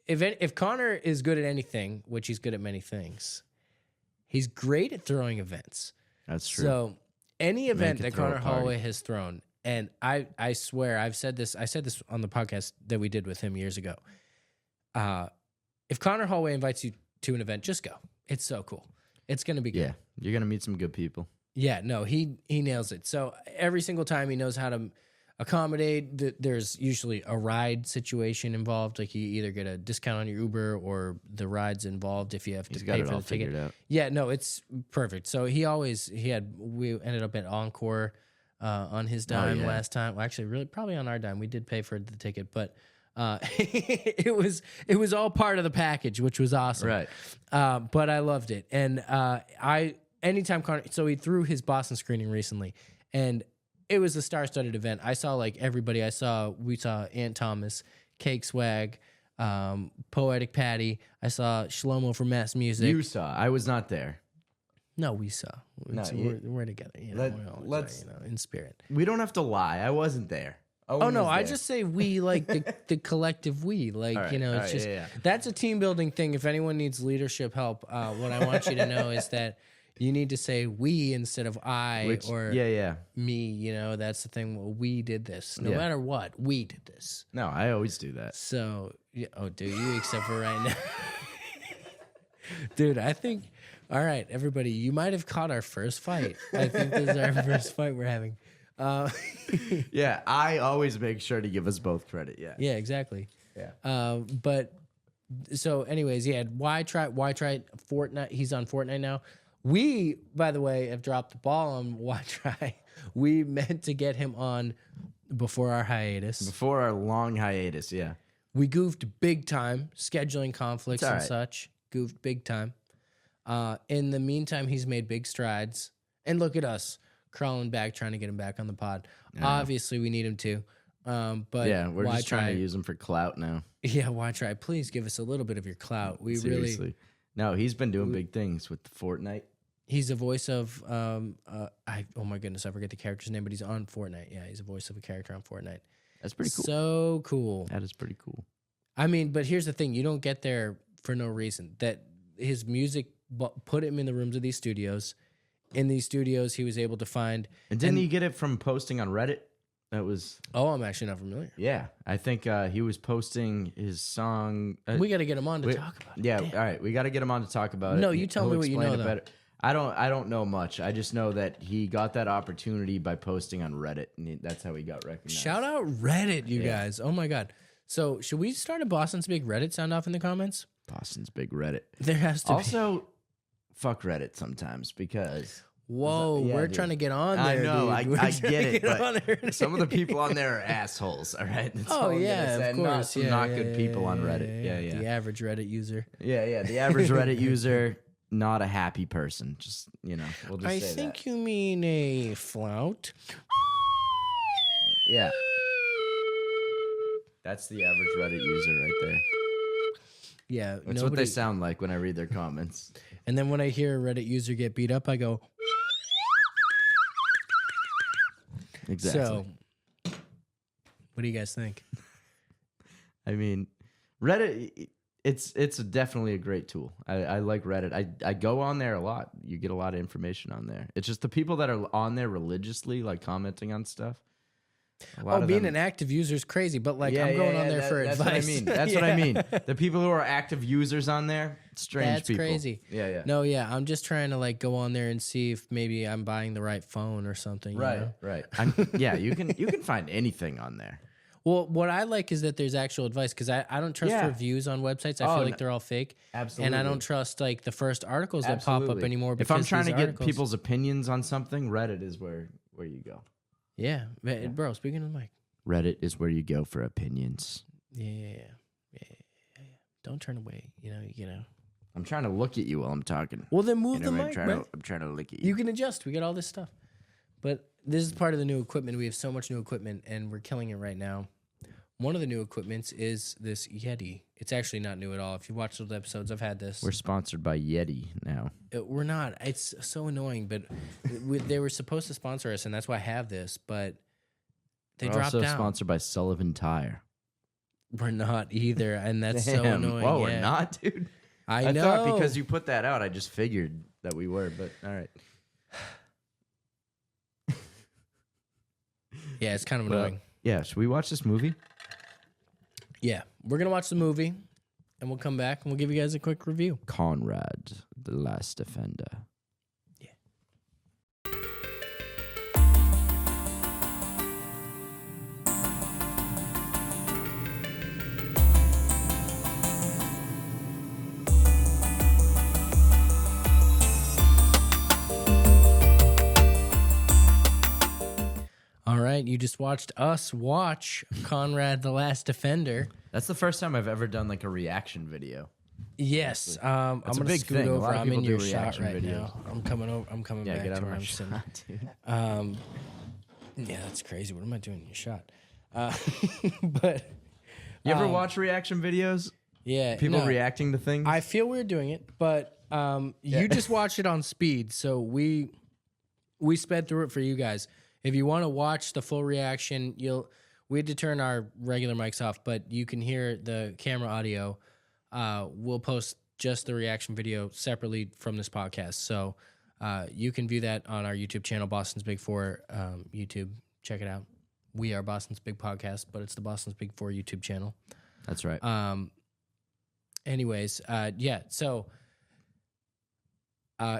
if Connor is good at anything, which he's good at many things, he's great at throwing events. That's true. So any event can that throw a Connor party. Holloway has thrown, and I swear I said this on the podcast that we did with him years ago. If Connor Holloway invites you to an event, just go. It's so cool. It's going to be good. Yeah, you're gonna meet some good people. Yeah, no, he nails it. So every single time he knows how to accommodate. There's usually a ride situation involved. Like you either get a discount on your Uber or the ride's involved if you have to He's got pay it for all the ticket. figured out. Yeah, no, it's perfect. So we ended up at Encore on his dime last time. Well, actually, really probably on our dime. We did pay for the ticket, but it was all part of the package, which was awesome. Right. But I loved it, and anytime Connor, so he threw his Boston screening recently, and it was a star-studded event. I saw like everybody. We saw Ant Thomas, Cake Swag, Poetic Patty. I saw Shlomo from Mass Music. You saw. I was not there. No, we saw. No, we're together. You know, let's in spirit. We don't have to lie. I wasn't there. Oh no, I just say we, like the collective we, like, All right, it's all right, just yeah. that's a team building thing. If anyone needs leadership help, what I want you to know is that you need to say we instead of I or me. You know, that's the thing. Well, we did this. No matter what, we did this. No, I always do that. So, do you? Except for right now, dude. I think. All right, everybody, you might have caught our first fight. I think this is our first fight we're having. Yeah, I always make sure to give us both credit. Yeah. Yeah, exactly. Yeah. But so, anyways, yeah. Why try Fortnite? He's on Fortnite now. We, by the way, have dropped the ball on why try. We meant to get him on before our hiatus. Before our long hiatus, yeah. We goofed big time, scheduling conflicts and right. such. Goofed big time. In the meantime, he's made big strides. And look at us crawling back, trying to get him back on the pod. Obviously, we need him to. But Yeah, we're why just trying to use him for clout now. Yeah, why try? Please give us a little bit of your clout. We Seriously. really. No, he's been doing big things with the Fortnite. He's a voice of oh my goodness, I forget the character's name, but he's on Fortnite. Yeah, he's a voice of a character on Fortnite. That's pretty cool. So cool. That is pretty cool. I mean, but here's the thing: you don't get there for no reason. That his music put him in the rooms of these studios. In these studios, he was able to find. And didn't he get it from posting on Reddit? That was. Oh, I'm actually not familiar. Yeah, I think he was posting his song. We got to get him on to talk about it. Yeah, Damn. all right, we got to get him on to talk about it. No, you tell me what you explain know, it though. better. I don't know much. I just know that he got that opportunity by posting on Reddit, and that's how he got recognized. Shout out Reddit, you guys. Oh my God. So should we start a Boston's Big Reddit sound off in the comments? Boston's big Reddit. There has to be. Also, fuck Reddit sometimes because. Whoa, Yeah, we're dude. trying to get on I there. know, dude. We're I trying get to it, on there. but some of the people on there are assholes. All right. That's all I'm gonna yeah, say. of Not course. some Yeah, not yeah, good people yeah, on Reddit. Yeah. The average Reddit user. Yeah. The average Reddit user, not a happy person. Just we'll just I say think that. you mean a flout. Yeah. That's the average Reddit user right there. Yeah, That's what they sound like when I read their comments. And then when I hear a Reddit user get beat up, I go. Exactly. So, what do you guys think? I mean, Reddit. It's definitely a great tool. I like Reddit. I go on there a lot. You get a lot of information on there. It's just the people that are on there religiously, like commenting on stuff. Being an active user is crazy, but like I'm going on there for that's advice. What I mean. That's what I mean. The people who are active users on there, strange That's people. crazy. Yeah. No, yeah, I'm just trying to like go on there and see if maybe I'm buying the right phone or something. you know? Right. Yeah, you can find anything on there. Well, what I like is that there's actual advice because I don't trust Yeah. reviews on websites. I Oh, feel like no. they're all fake. Absolutely. And I don't trust like the first articles that pop up Absolutely. anymore. If I'm because trying to these get articles- people's opinions on something, Reddit is where you go. Yeah, bro. Speaking of the mic. Reddit is where you go for opinions. Yeah. Don't turn away. You know. I'm trying to look at you while I'm talking. Well, then move You the know, mic, I'm bro. trying to look at you. You can adjust. We got all this stuff. But this is part of the new equipment. We have so much new equipment, and we're killing it right now. One of the new equipments is this Yeti. It's actually not new at all. If you watch those episodes, I've had this. We're sponsored by Yeti now. We're not. It's so annoying, but they were supposed to sponsor us, and that's why I have this, but they We're dropped also out. sponsored by Sullivan Tire. We're not either, and that's so Damn. annoying. Whoa, yeah. we're not, dude. I know. thought because you put that out, I just figured that we were, but all right. Yeah, it's kind of Well, annoying. yeah, should we watch this movie? Yeah, we're going to watch the movie, and we'll come back, and we'll give you guys a quick review. Conrad, the Last Defender. All right, you just watched us watch Conrad the Last Defender. That's the first time I've ever done like a reaction video. Yes, I'm That's a gonna big scoot thing. A over. lot of I'm in people your do shot reaction right videos. now. I'm coming over. I'm coming Yeah, back get out to of where my I'm sitting. shot, dude. Yeah, that's crazy. What am I doing in your shot? But You ever watch reaction videos? yeah, People no, reacting to things? I feel weird doing it, but you just watched it on speed, so we sped through it for you guys. If you want to watch the full reaction, we had to turn our regular mics off, but you can hear the camera audio. We'll post just the reaction video separately from this podcast, so you can view that on our YouTube channel, Boston's Big Four YouTube. Check it out. We are Boston's Big Podcast, but it's the Boston's Big Four YouTube channel. That's right. Anyways, yeah, so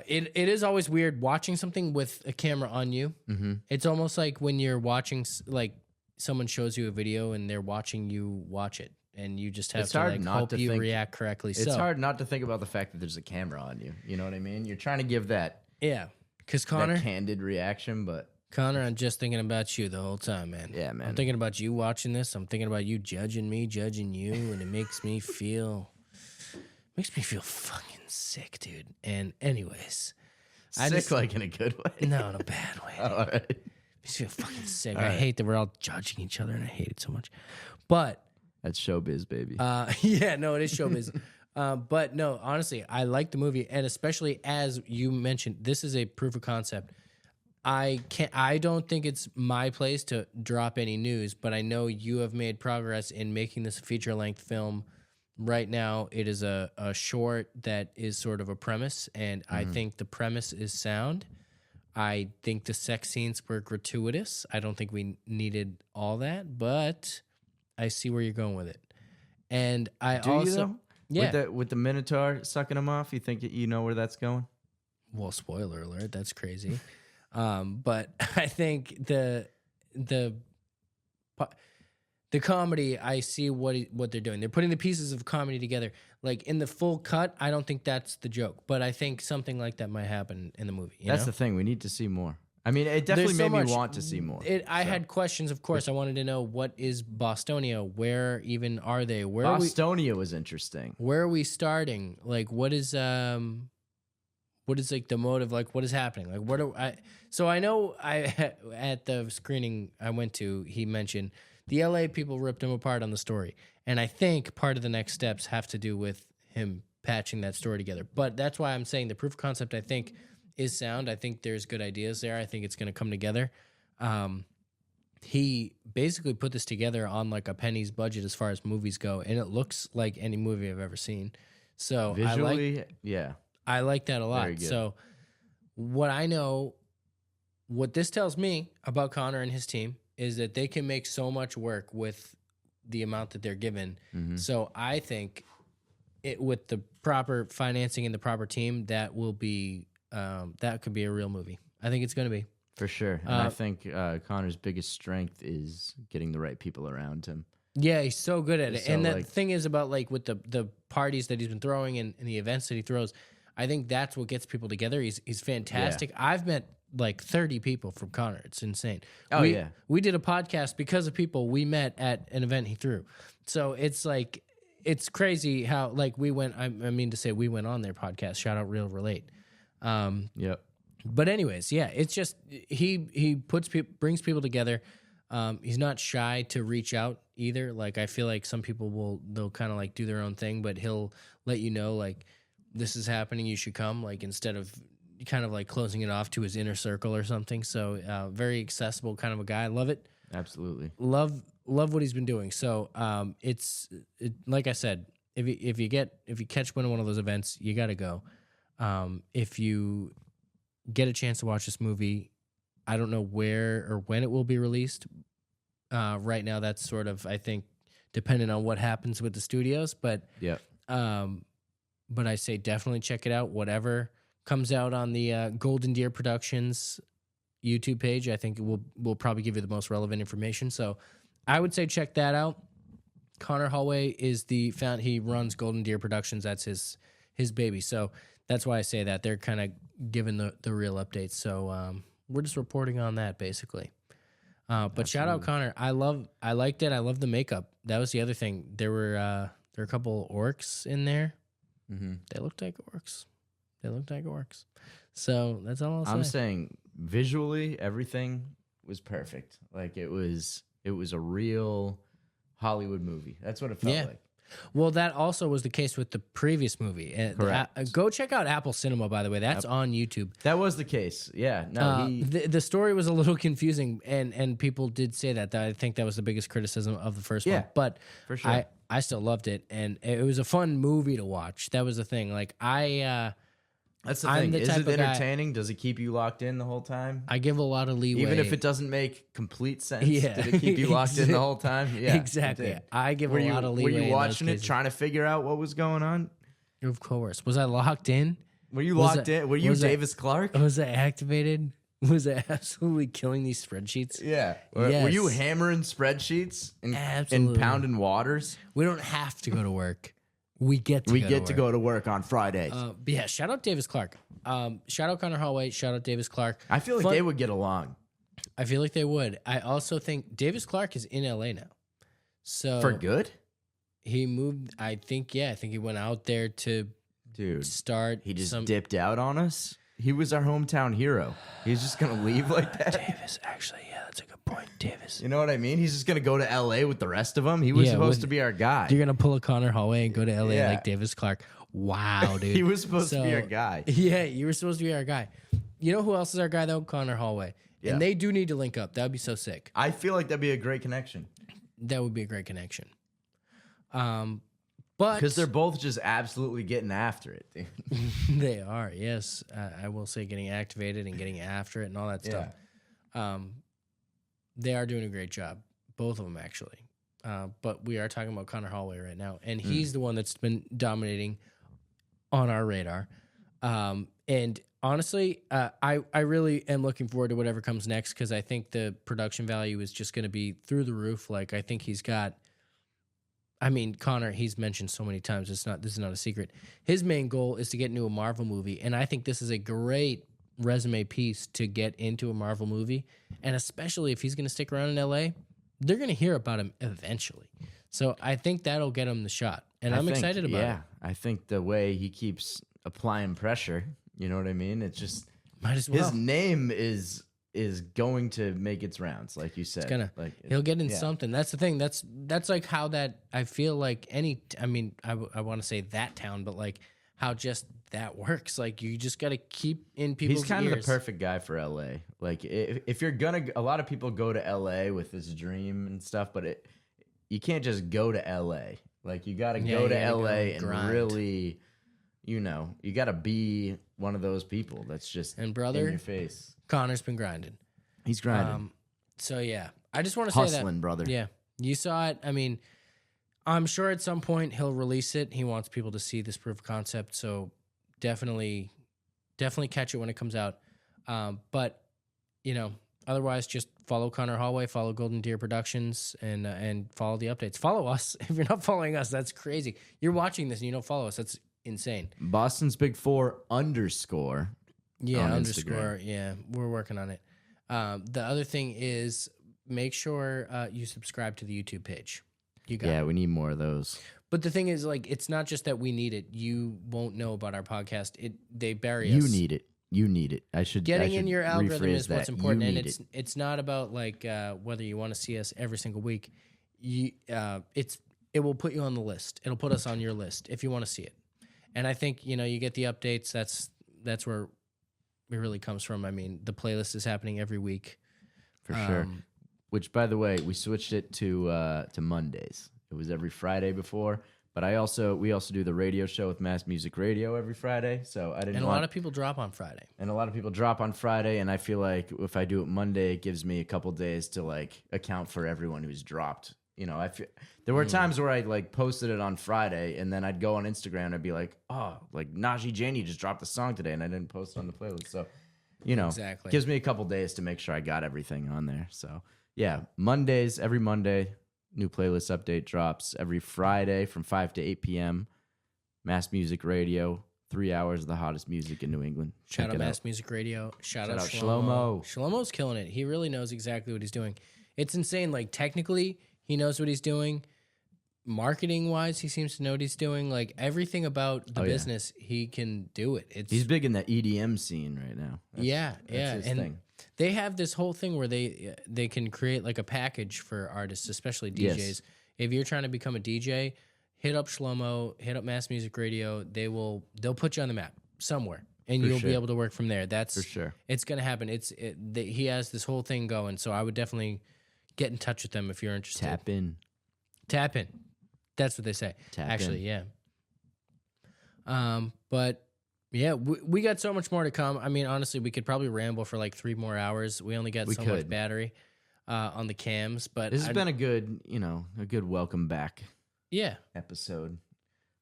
it is always weird watching something with a camera on you. Mm-hmm. It's almost like when you're watching, like someone shows you a video and they're watching you watch it, and you just have It's to hard like not hope to you think- react correctly. It's hard not to think about the fact that there's a camera on you. You know what I mean? You're trying to give that, Yeah, because that candid reaction, but Connor, I'm just thinking about you the whole time, man. yeah, man. I'm thinking about you watching this. I'm thinking about you judging me, judging you, and it makes me feel fucking sick, dude. And anyways, Sick like in a good way. no, in a bad way. All right. Makes me feel fucking sick. All I right. hate that we're all judging each other, and I hate it so much. But That's showbiz, baby. yeah, no, it is showbiz. But no, honestly, I like the movie, and especially as you mentioned, this is a proof of concept. I don't think it's my place to drop any news, but I know you have made progress in making this a feature-length film. Right now, it is a short that is sort of a premise, and I think the premise is sound. I think the sex scenes were gratuitous. I don't think we needed all that, but I see where you're going with it. And I Do also, you though? yeah. With the Minotaur sucking him off, you think you know where that's going? Well, spoiler alert, that's crazy. But I think the comedy, I see what they're doing. They're putting the pieces of comedy together. Like in the full cut, I don't think that's the joke, but I think something like that might happen in the movie. That's know? the thing. We need to see more. I mean, it definitely There's so made me much- want to see more. I had questions, of course. I wanted to know, what is Bostonia? Where even are they? Where are we? Bostonia was interesting. Where are we starting? Like, what is like the motive? Like, what is happening? Like, what do I? So I know at the screening I went to, he mentioned the LA people ripped him apart on the story, and I think part of the next steps have to do with him patching that story together. But that's why I'm saying the proof of concept, I think, is sound. I think there's good ideas there. I think it's going to come together. He basically put this together on like a penny's budget as far as movies go, and it looks like any movie I've ever seen. So Visually, yeah. I like that a lot. Very good. So what this tells me about Connor and his team is that they can make so much work with the amount that they're given. Mm-hmm. So I think with the proper financing and the proper team, that will be that could be a real movie. I think it's going to be. For sure. And I think Connor's biggest strength is getting the right people around him. Yeah, he's so good at it. So, And the like- thing is about like with the parties that he's been throwing and the events that he throws, I think that's what gets people together. He's fantastic. I've met like 30 people from Connor. It's insane. Oh, we, yeah. We did a podcast because of people we met at an event he threw. So it's like, it's crazy how like we went, I mean to say we went on their podcast. Shout out Real Relate. Yep. But anyways, yeah, it's just, he brings people together. He's not shy to reach out either. Like I feel like some people they'll kind of like do their own thing, but he'll let you know like this is happening, you should come. Like instead of kind of like closing it off to his inner circle or something. So very accessible kind of a guy. I love it. Absolutely. Love what he's been doing. So it's like I said, if you catch one of those events, you got to go. If you get a chance to watch this movie, I don't know where or when it will be released. Right now, that's sort of, I think, dependent on what happens with the studios. But Yep. but I say definitely check it out. Whatever comes out on the Golden Deer Productions YouTube page, I think will probably give you the most relevant information. So I would say check that out. Connor Hallway is he runs Golden Deer Productions. That's his baby. So that's why I say that. They're kind of giving the real updates. So we're just reporting on that basically. But shout out Connor. I liked it. I love the makeup. That was the other thing. There were a couple orcs in there. Mm-hmm. They looked like orcs. So that's all I'll say. I'm saying visually, everything was perfect. Like it was a real Hollywood movie. That's what it felt like. Well, that also was the case with the previous movie. Correct. Go check out Apple Cinema, by the way. That's on YouTube. That was the case. Yeah. No, the story was a little confusing, and people did say that. I think that was the biggest criticism of the first one. But for sure. I still loved it, and it was a fun movie to watch. That was the thing. Like that's the I'm thing. the Is type it of guy- entertaining? Does it keep you locked in the whole time? I give a lot of leeway. Even if it doesn't make complete sense, Yeah. did it keep you locked in the whole time? Yeah, exactly. it did. I give Were a you, lot of were leeway. you in those watching it, cases. trying to figure out what was going on? Of course. Was I locked in? Were you Was locked it- in? Were you was it- Davis Clark? Was I activated? Was I absolutely killing these spreadsheets? Yeah. Were you Yes. hammering spreadsheets and Absolutely. pounding waters? We don't have to go to work. We get to We go get to to work. go to work on Fridays. But yeah, shout out Davis Clark. Shout out Connor Hallway. Shout out Davis Clark. I feel like Fun- they would get along I feel like they would. I also think Davis Clark is in LA now. So for good, he moved. I think he went out there to dude. start. He just some, dipped out on us. He was our hometown hero. He's just gonna leave like that. Davis, actually, yeah, that's a good point. Davis. You know what I mean? He's just gonna go to LA with the rest of them. He was Yeah, supposed with- to be our guy. You're gonna pull a Connor Hallway and go to LA Yeah. like Davis Clark. Wow, dude. He was supposed to be So- our guy. Yeah, you were supposed to be our guy. You know who else is our guy though? Connor Hallway. Yeah. And they do need to link up. That would be so sick. I feel like that'd be a great connection That would be a great connection. But because they're both just absolutely getting after it. Dude. they are, yes. I will say getting activated and getting after it and all that stuff. They are doing a great job. Both of them, actually. But we are talking about Connor Hallway right now. And he's the one that's been dominating on our radar. And honestly, I really am looking forward to whatever comes next because I think the production value is just going to be through the roof. Like, I think he's got... I mean, Connor, he's mentioned so many times, this is not a secret. His main goal is to get into a Marvel movie, and I think this is a great resume piece to get into a Marvel movie, and especially if he's going to stick around in LA, they're going to hear about him eventually. So I think that'll get him the shot, and I'm excited about it. I think the way he keeps applying pressure, you know what I mean? It's just Might as well. his name is going to make its rounds, like you said. He'll get in yeah. something. That's the thing. That's like how that I feel like I want to say that town, but like how just that works. Like you just got to keep in people's He's kind ears. of the perfect guy for LA. Like if you're gonna, a lot of people go to LA with this dream and stuff, but you can't just go to LA. Like you got to Yeah, go you to gotta go LA and and grind. really, you got to be one of those people that's just And brother, in your face. Connor's been grinding. He's grinding, So yeah, I just want to say hustling, that. brother. Yeah, you saw it. I mean, I'm sure at some point he'll release it. He wants people to see this proof of concept. So definitely catch it when it comes out. But otherwise, just follow Connor Hallway, follow Golden Deer Productions, and follow the updates. Follow us. If you're not following us, that's crazy. You're watching this and you don't follow us. That's insane. Boston's Big Four _ Yeah, on underscore. Instagram. Yeah, we're working on it. The other thing is make sure you subscribe to the YouTube page. You got Yeah, it. we need more of those. But the thing is, like, it's not just that we need it. You won't know about our podcast. They bury You us. need it. You need it. I should Getting I in should your algorithm rephrase is what's that. important, You and need it's not about like whether you want to see us every single week. It will put you on the list. It'll put us on your list if you want to see it. And I think you get the updates. That's where it really comes from. I mean, the playlist is happening every week. for sure. Which, by the way, we switched it to Mondays. It was every Friday before, but we also do the radio show with Mass Music Radio every Friday. So I didn't. And a lot of people drop on Friday. And a lot of people drop on Friday, and I feel like if I do it Monday, it gives me a couple days to like account for everyone who's dropped. There were times where I like posted it on Friday, and then I'd go on Instagram and I'd be like, oh, like Najee Janie just dropped a song today, and I didn't post it on the playlist. So, Exactly. gives me a couple days to make sure I got everything on there. So, yeah, Mondays, every Monday, new playlist update drops. Every Friday from 5 to 8 p.m., Mass Music Radio, 3 hours of the hottest music in New England. Shout Check out it Mass Music Radio. Shout out out Shlomo. Shlomo. Shlomo's killing it. He really knows exactly what he's doing. It's insane. Like, technically, he knows what he's doing. Marketing wise, he seems to know what he's doing. Like, everything about the Oh, yeah. business, he can do it. He's big in the EDM scene right now. yeah. That's his And thing. they have this whole thing where they can create like a package for artists, especially DJs. Yes. If you're trying to become a DJ, hit up Shlomo, hit up Mass Music Radio. They'll put you on the map somewhere, and For you'll sure. be able to work from there. That's For sure. It's gonna happen. He has this whole thing going, so I would definitely get in touch with them if you're interested. Tap in. Tap in. That's what they say. Tap Actually, in. yeah. But yeah, we got so much more to come. I mean, honestly, we could probably ramble for like 3 more hours. We only got We so much could. battery on the cams, but This has been a good welcome back yeah. episode.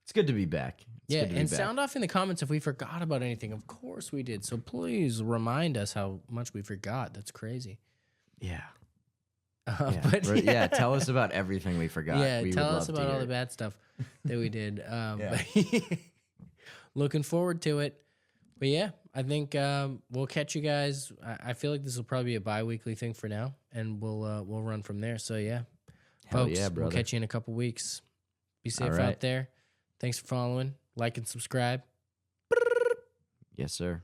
It's good to be back. It's Yeah, good to be and back. sound off in the comments if we forgot about anything. Of course we did. So please remind us how much we forgot. That's crazy. Yeah. But Yeah, tell us about everything we forgot. Yeah, We tell would us love to about all hear the it. bad stuff that we did. Yeah. But looking forward to it. But yeah, I think we'll catch you guys. I feel like this will probably be a bi-weekly thing for now, and we'll run from there. So yeah, Hell folks, yeah, we'll brother. catch you in a couple weeks. Be safe All right. out there. Thanks for following. Like and subscribe. Yes, sir.